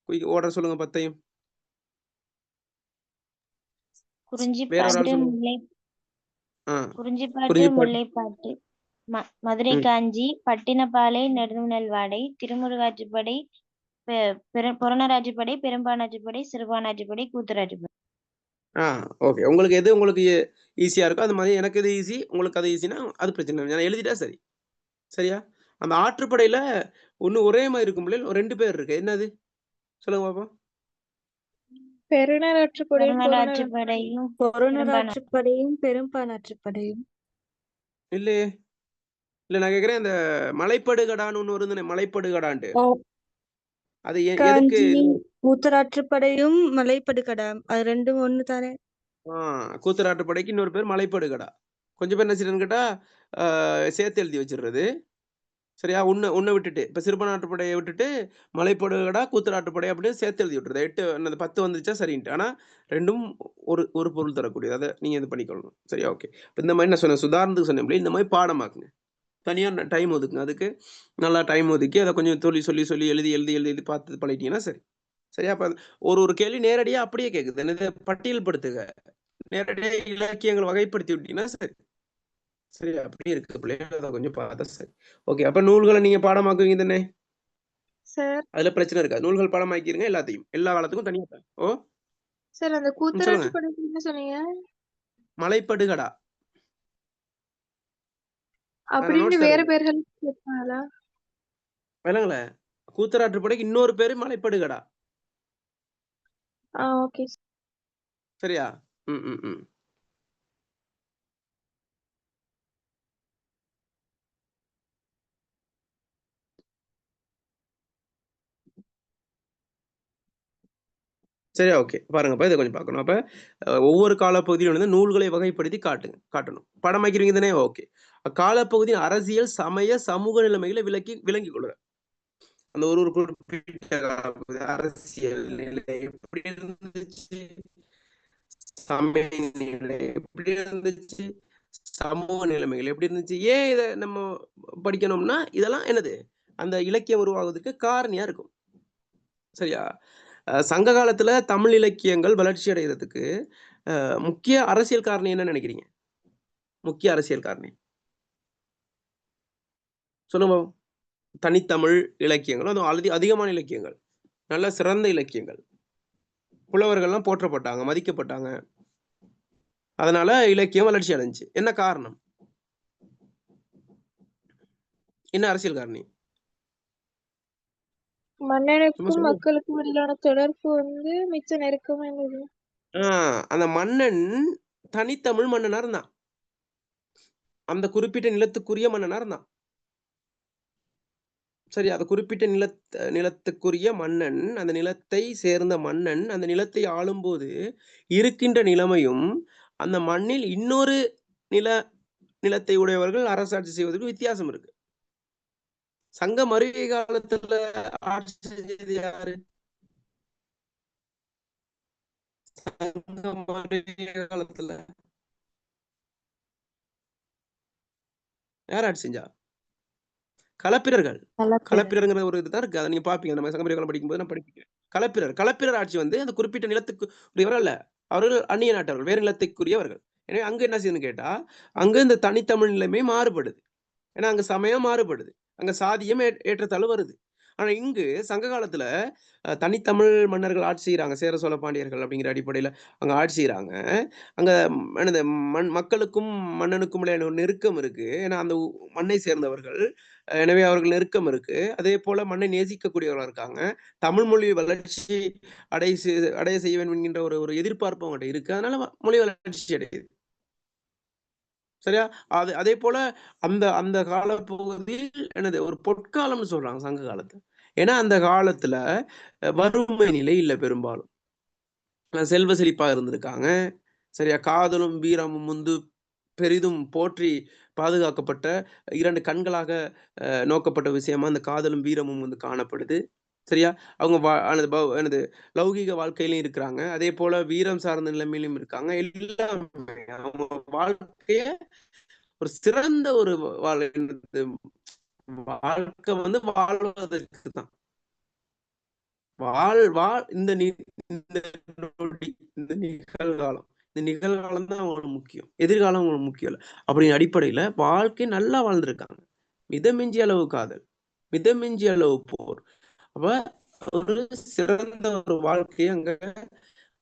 குயிக் ஓர்டர் சொல்லுங்க 10. குறிஞ்சிப்பாட்டு, முல்லைப்பாட்டு, மதுரை காஞ்சி, பட்டினப்பாலை, நெடுநல்வாடை, திருமுருகாற்றுப்படை, பொருணராற்றுப்படை, பெரும்பானாற்றுப்படை, சிறுபானாற்றுப்படை, கூத்தராற்றுப்படை. ஓகே. உங்களுக்கு எது உங்களுக்கு ஈஸியா இருக்கோ அது மாதிரி. எனக்கு எது ஈஸி, உங்களுக்கு அது ஈஸினா அது பிரச்சனை இல்லை. நான் எழுதிட்டா சரி. சரியா? அந்த ஆற்றுப்படையில ஒண்ணு ஒரே மாதிரி இருக்கும் பிள்ளைகள். 2 பேர் இருக்கு. என்னது சொல்லுங்க பாப்போம். பொருணராற்றுப்படையும் பெரும்பானாற்றுப்படையும். இல்லையே. இல்ல நான் கேக்குறேன், அந்த மலைப்படுகடான்னு ஒண்ணு வருதுன்னு. மலைப்படுகடான்ட்டு அது எதுக்கு? கூத்தராற்றுப்படையும் மலைப்படுகடா, அது ரெண்டும் ஒண்ணு தானே? கூத்தராற்றுப்படைக்கு இன்னொரு பேர் மலைப்படுகடா. கொஞ்சம் பேர் என்ன செய்யறதுன்னு கேட்டா சேர்த்து எழுதி வச்சிடுறது. சரியா? உன்னை விட்டுட்டு இப்ப சிறுபானாற்றுப்படையை விட்டுட்டு மலைப்படுகடா, கூத்தராற்றுப்படை அப்படின்னு சேர்த்து எழுதி விட்டுறது. 8 10 வந்துருச்சா சரின்ட்டு. ஆனா ரெண்டும் ஒரு பொருள் தரக்கூடியது. அதை நீங்க இது பண்ணிக்கொள்ளணும். சரியா? ஓகே. இந்த மாதிரி நான் சொன்னேன், சுதாரணத்துக்கு சொன்னேன். இந்த மாதிரி பாடமாக்குங்க. தனியா டைம் ஒதுக்குங்க. அதுக்கு நல்லா டைம் ஒதுக்கி அதை கொஞ்சம் சொல்லி எழுதி பார்த்து பழகிட்டீங்கன்னா சரி. சரியா? அப்ப ஒரு கேள்வி நேரடியா அப்படியே கேக்குது. என்னது? பட்டியல் படுத்துக. நேரடியா இலக்கியங்கள் வகைப்படுத்தி விட்டீங்கன்னா சரி. சரியா? அப்படி இருக்கு பிள்ளைகள். அதை கொஞ்சம் பார்த்தா சரி. ஓகே. அப்ப நூல்களை நீங்க பாடமாக்குவீங்க தானே சார்? அதுல பிரச்சனை இருக்காது. நூல்கள் பாடமாக்கிருங்க எல்லாத்தையும். எல்லா காலத்துக்கும் தனியா. சார், அந்த கூத்தராற்றுப்படை என்ன சொன்னீங்க? மலைப்படுகடா. அப்படின்னு notes வேற தரேன். பேர்கள் கேட்பாங்களா? விளங்கல? கூத்தராற்றுப்படைக்கு இன்னொரு பேரு மலைப்படுகடா. ஓகே. சரியா? ம் ம் ம் சரியா? ஓகே. பாருங்கப்பா, இதை கொஞ்சம் பார்க்கணும். அப்ப ஒவ்வொரு காலப்பகுதியிலும் வந்து நூல்களை வகைப்படுத்தி காட்டணும். படம் வைக்கிறீங்க தானே? ஓகே. காலப்பகுதியின் அரசியல், சமய, சமூக நிலைமைகளை விளங்கிக் கொள்ளுங்க. அந்த ஒரு குறிப்பிட்ட அரசியல் நிலை எப்படி இருந்துச்சு, சமய நிலை எப்படி இருந்துச்சு, சமூக நிலைமைகள் எப்படி இருந்துச்சு. ஏன் இதை நம்ம படிக்கணும்னா, இதெல்லாம் என்னது அந்த இலக்கியம் உருவாகுவதற்கு காரணியா இருக்கும். சரியா? சங்க காலத்துல தமிழ் இலக்கியங்கள் வளர்ச்சி அடைகிறதுக்கு முக்கிய அரசியல் காரணி என்ன நினைக்கிறீங்க? முக்கிய அரசியல் காரணி சொல்லுங்க. தனித்தமிழ் இலக்கியங்கள், அதுவும் அதிகமான இலக்கியங்கள், நல்ல சிறந்த இலக்கியங்கள், புலவர்கள்லாம் போற்றப்பட்டாங்க, மதிக்கப்பட்டாங்க. அதனால இலக்கியம் வளர்ச்சி அடைஞ்சுச்சு. என்ன காரணம்? என்ன அரசியல் காரணி? மன்னனுக்கும் மக்களுக்கும் இடையிலான தொடர்பு வந்து மிச்ச நெருக்கமா இருந்தது. அந்த மன்னன் தனித்தமிழ் மன்னனா இருந்தான். அந்த குறிப்பிட்ட நிலத்துக்குரிய மன்னனா இருந்தான். சரி, அந்த குறிப்பிட்ட நிலத்துக்குரிய மன்னன், அந்த நிலத்தை சேர்ந்த மன்னன் அந்த நிலத்தை ஆளும்போது இருக்கின்ற நிலைமையும், அந்த மண்ணில் இன்னொரு நிலத்தை உடையவர்கள் அரசாட்சி செய்வதற்கு வித்தியாசம் இருக்கு. சங்க மருவி காலத்துல ஆட்சி செஞ்சது யாரு? சங்க மருவி காலத்துல யார் ஆட்சி செஞ்சா? களப்பிரர்கள். களப்பிரர்ங்கிற ஒரு இதுதான் இருக்கு. அதை நீங்க பாப்பீங்க. நம்ம சங்க மருவி காலம் படிக்கும்போது நான் படிப்பீங்க. களப்பிரர் ஆட்சி வந்து அந்த குறிப்பிட்ட நிலத்துக்கு உரியவர் அல்ல. அவர்கள் அந்நிய நாட்டவர்கள், வேறு நிலத்துக்குரியவர்கள். எனவே அங்க என்ன செய்யுதுன்னு கேட்டா, அங்க இந்த தனித்தமிழ் நிலைமை மாறுபடுது. ஏன்னா அங்க சமயம் மாறுபடுது, அங்க சாதியம் ஏற்றத்தாழ்வு வருது. ஆனா இங்கு சங்க காலத்துல தனித்தமிழ் மன்னர்கள் ஆட்சி செய்யறாங்க. சேர சோழ பாண்டியர்கள் அப்படிங்கிற அடிப்படையில அங்க ஆட்சி செய்யறாங்க. அங்க என்னது மக்களுக்கும் மன்னனுக்கும் இடையில ஒரு நெருக்கம் இருக்கு. ஏன்னா அந்த மண்ணை சேர்ந்தவர்கள், எனவே அவர்கள் நெருக்கம் இருக்கு. அதே போல மண்ணை நேசிக்கக்கூடியவர்களா இருக்காங்க. தமிழ் மொழி வளர்ச்சி அடைய செய்ய வேண்டும் என்கின்ற ஒரு எதிர்பார்ப்பு அவங்கள்ட்ட இருக்கு. அதனால மொழி வளர்ச்சி அடையுது. சரியா? அதே போல அந்த காலப்பகுதியில் என்னது ஒரு பொற்காலம்னு சொல்றாங்க சங்க காலத்துல. ஏன்னா அந்த காலத்துல வறுமை நிலை இல்ல பெரும்பாலும். செல்வ செழிப்பா இருந்திருக்காங்க. சரியா? காதலும் வீரமும் வந்து பெரிதும் போற்றி பாதுகாக்கப்பட்ட 2 கண்களாக நோக்கப்பட்ட விஷயமா அந்த காதலும் வீரமும் வந்து காணப்படுது. சரியா? அவங்க என்னது லௌகீக வாழ்க்கையிலும் இருக்கிறாங்க. அதே போல வீரம் சார்ந்த நிலைமையிலும் இருக்காங்க. எல்லாமே அவங்க வாழ்க்கைய ஒரு சிறந்த ஒரு வாழ்க்கை வந்து வாழ்வதற்கு தான். இந்த நொடி, இந்த நிகழ்காலம். இந்த நிகழ்காலம் தான் அவங்களுக்கு முக்கியம். எதிர்காலம் அவங்களுக்கு முக்கியம் இல்ல. அப்படிங்கிற அடிப்படையில வாழ்க்கை நல்லா வாழ்ந்திருக்காங்க. மிதமிஞ்சிய அளவு காதல், மிதமிஞ்சிய அளவு போர். அப்ப ஒரு சிறந்த ஒரு வாழ்க்கையை அங்க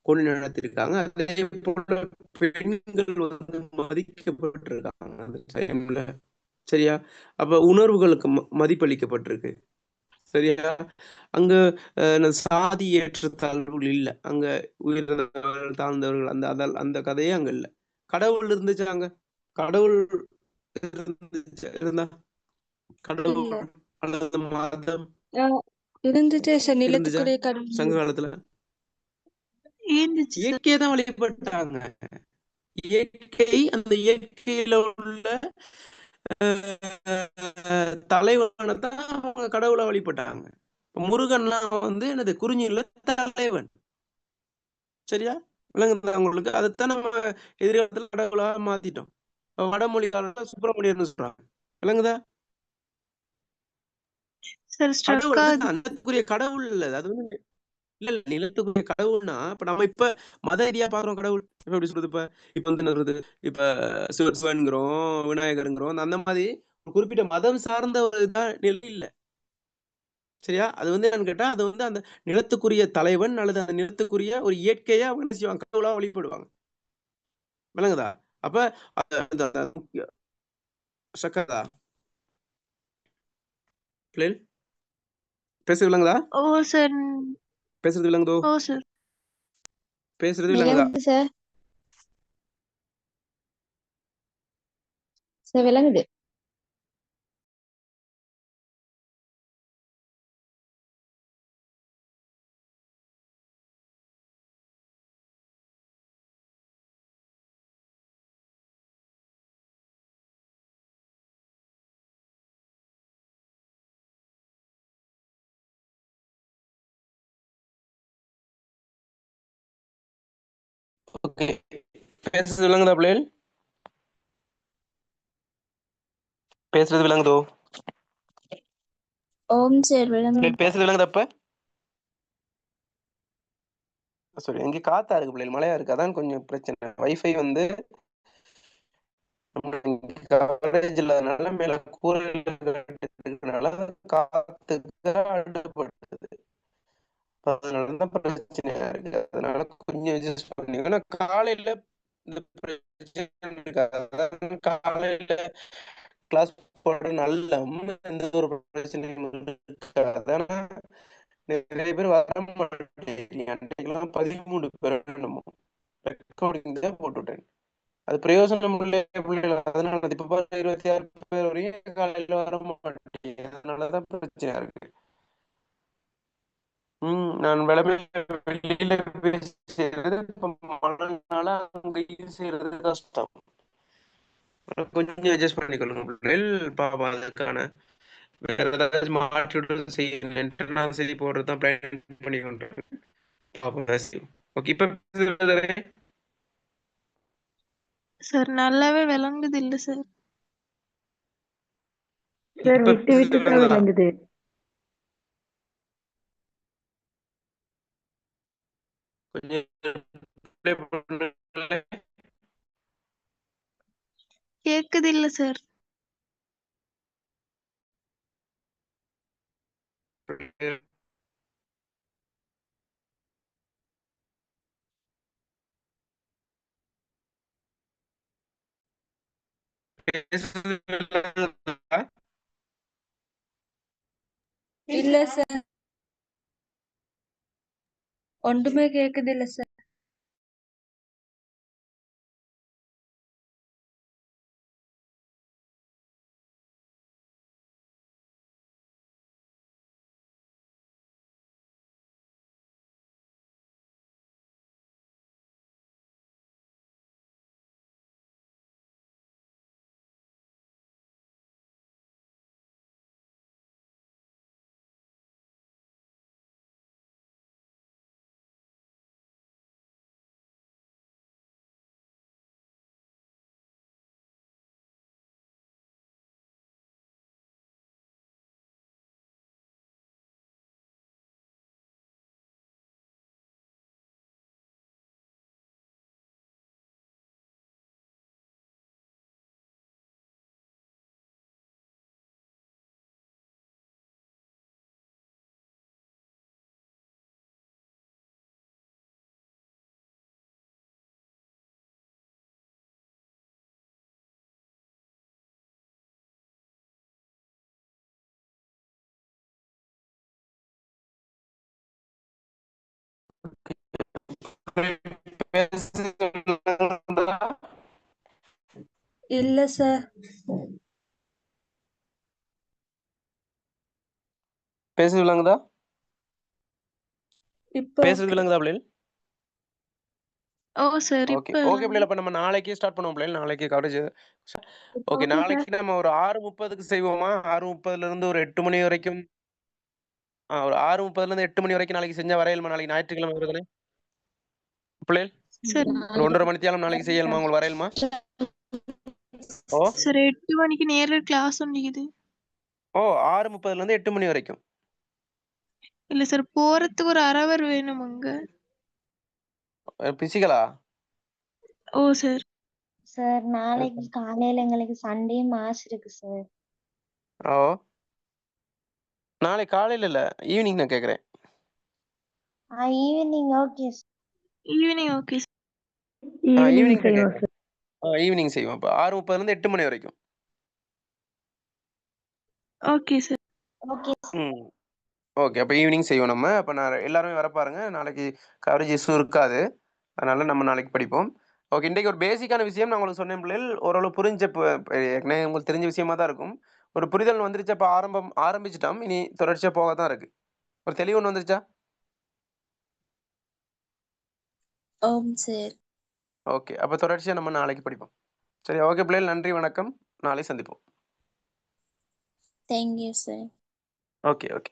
கொண்டு நடத்திருக்காங்க. அதே போல பெண்கள் வந்து மதிக்கப்பட்டிருக்காங்க அந்த டைம்ல. சரியா? அப்ப உணர்வுகளுக்கு மதிப்பளிக்கப்பட்டிருக்கு. சரியா? அங்க சாதி ஏற்றத்தாழ்வுகள் இல்ல. அங்க உயர்ந்தவர்கள், தாழ்ந்தவர்கள் அந்த கதையே அங்க இல்ல. கடவுள் இருந்துச்சா அங்க? கடவுள் இருந்தா? கடவுள் அல்லது மதம் இருந்துச்சு சார். இருந்துச்சா நிலத்துக்குரிய கடவுள் சங்க காலத்துல? இருந்துச்சு. இயற்கையை தான் வழிபட்டாங்க. அந்த இயற்கையில உள்ள தலைவனை தான் அவங்க கடவுளை வழிபட்டாங்க. முருகன்லாம் வந்து என்னது குறிஞ்சியில தலைவன். சரியா? விளங்குதா உங்களுக்கு? அதைத்தான் நம்ம எதிர்காலத்துல கடவுளா மாத்திட்டோம். வடமொழி காலத்துல சுப்பிரமணியர்னு சொல்றாங்க. விளங்குதா? கடவுள் நிலத்துக்குரிய கடவுள் இல்ல. அது வந்து இல்ல நிலத்துக்குரிய கடவுள்னா, இப்ப நம்ம மத ரீதியா பாக்குறோம் கடவுள். எப்படி சொல்றது? இப்ப வந்து என்ன சொல்றது? இப்ப சிவன்கிறோம், விநாயகருங்கிறோம். அந்த மாதிரி குறிப்பிட்ட மதம் சார்ந்த ஒரு நிலை இல்ல. சரியா? அது வந்து என்னன்னு கேட்டா, அது வந்து அந்த நிலத்துக்குரிய தலைவன் அல்லது அந்த நிலத்துக்குரிய ஒரு இயற்கையா அவங்க என்ன செய்வாங்க? கடவுளா வழிபடுவாங்க. விளங்குதா? அப்ப சக்கரதா பிள்ளைகள் பேசுறது விளங்குதா? ஓ சார். பேசுறது விளங்குதோ? ஓ சார். பேசுறது விளங்குதா? விளங்குது சார். சார் விளங்குது. ஓகே. பேசுறது விளங்குதா பிள்ளைகள்? பேசுறது விளங்குதோ? ஓம் சார் விளங்குது. பிள்ளைகள் பேசுறது விளங்குதா இப்ப? சாரி, இங்க காத்தா இருக்கு பிள்ளைகள், மழையா இருக்கு, அதான் கொஞ்சம் பிரச்சனை. வைஃபை வந்து காலேஜ்ல மேல கூரையில காத்துக்கு அడ్డుபடுது. அதனாலதான் பிரச்சனையா இருக்கு. அதனால கொஞ்சம் adjust பண்ணி, ஆனா காலையில இந்த பிரச்சனை இருக்காது. அதான் காலையில கிளாஸ் போட நல்ல எந்த ஒரு பிரச்சனையும் இருக்காது. ஆனா நிறைய பேர் வர மாட்டேங்கிறீங்க. அன்றைக்கெல்லாம் 13 பேர் என்னமோ ரெக்கார்டிங் தான் போட்டுவிட்டேன். அது பிரயோஜனம் இல்லை பிள்ளைகள். அதனால இப்ப பாரு 26 பேர் வரையும் காலையில வர மாட்டேங்குது. அதனாலதான் பிரச்சனையா இருக்கு. நான் வெளியில செய்யறது இப்ப மழைனால அங்கேயும் செய்யறது கஷ்டம். கொஞ்சம் அட்ஜஸ்ட் பண்ணிக்கொள்ளுங்க பிள்ளைகள். பாப்பா அதுக்கான வேற ஏதாவது மாற்றி விட்டு செய்ய நான் செய்தி போடுறதுதான் பிளான் பண்ணி கொண்டிருக்கேன். ஓகே, இப்ப சார் நல்லாவே விளங்குது இல்ல சார். சார் இப்ப விட்டு விட்டு தான் விளங்குதா? விளங்குது. கொஞ்சம் play பண்ணுங்க. கேக்குது இல்ல சார். இல்ல சார். ஒன்றுமே கேக்குது இல்ல சார். இல்ல சார். பேசுறது விளங்குதா? இப்போ பேசுறது விளங்குதா பிள்ளைகள்? ஓ சார் ஓகே இப்ப ஓகே பிள்ளைகள், அப்ப நம்ம நாளைக்கு ஸ்டார்ட் பண்ணுவோம் பிள்ளைகள். நாளைக்கு கவரேஜ். Okay, okay sir. நாளைக்கு நம்ம ஒரு 6:30க்கு செய்வோமா? 6:30ல இருந்து ஒரு 8 மணி வரைக்கும். ஒரு 6:30ல இருந்து 8 மணி வரைக்கும் நாளைக்கு செஞ்சா வரையலுமா? நாளைக்கு ஞாயிற்றுக்கிழமை வருதுனே பிள்ளைகள். சார். ஒரு 1:30 மணித்தியாலம் நாளைக்கு செய்யலுமா? உங்களுக்கு வரையலுமா? ஓ சார் 8 மணிக்கு நேர்ல கிளாஸ் உண்டிக்குது. ஓ 6:30ல இருந்து 8 மணி வரைக்கும். இல்ல சார் போறதுக்கு ஒரு அரை ஹவர் வேணும் அங்க. பிசிக்கலா? ஓ சார். சார் நாளைக்கு காலையில எங்களுக்கு சண்டே மாஸ் இருக்கு சார். ஓ நாளைக்கு காலையில இல்ல, ஈவினிங் நான் கேக்குறேன். Evening okay sir. Evening okay sir. Evening evening செய்வோம் கேக்குறேன். சார். ஈவினிங் செய்வோம். அப்ப 6:30ல இருந்து 8 மணி வரைக்கும். Okay sir. ஓகே ம். ஓகே. அப்ப ஈவினிங் செய்வோம் நம்ம. அப்ப நான் எல்லாருமே வர பாருங்க. நாளைக்கு கவரேஜ் இஷ்யூ இருக்காது. அதனால நம்ம நாளைக்கு படிப்போம். ஓகே. இன்றைக்கு ஒரு பேசிக்கான விஷயம் நான் உங்களுக்கு சொன்னேன் பிள்ளைகள். ஓரளவு புரிஞ்ச ஏற்கனவே உங்களுக்கு தெரிஞ்ச விஷயமா தான் இருக்கும். ஒரு புரிதல் வந்துருச்சு. அப்ப ஆரம்பிச்சுட்டோம். இனி தொடர்ச்சியா போக தான் இருக்கு. ஒரு தெளிவு ஒண்ணு வந்துருச்சா? ஓம் சார். ஓகே. அப்ப தொடர்ச்சியா நம்ம நாளைக்கு படிப்போம். சரி. ஓகே பிள்ளைகள். நன்றி, வணக்கம். நாளை சந்திப்போம். Thank you sir. Okay, okay.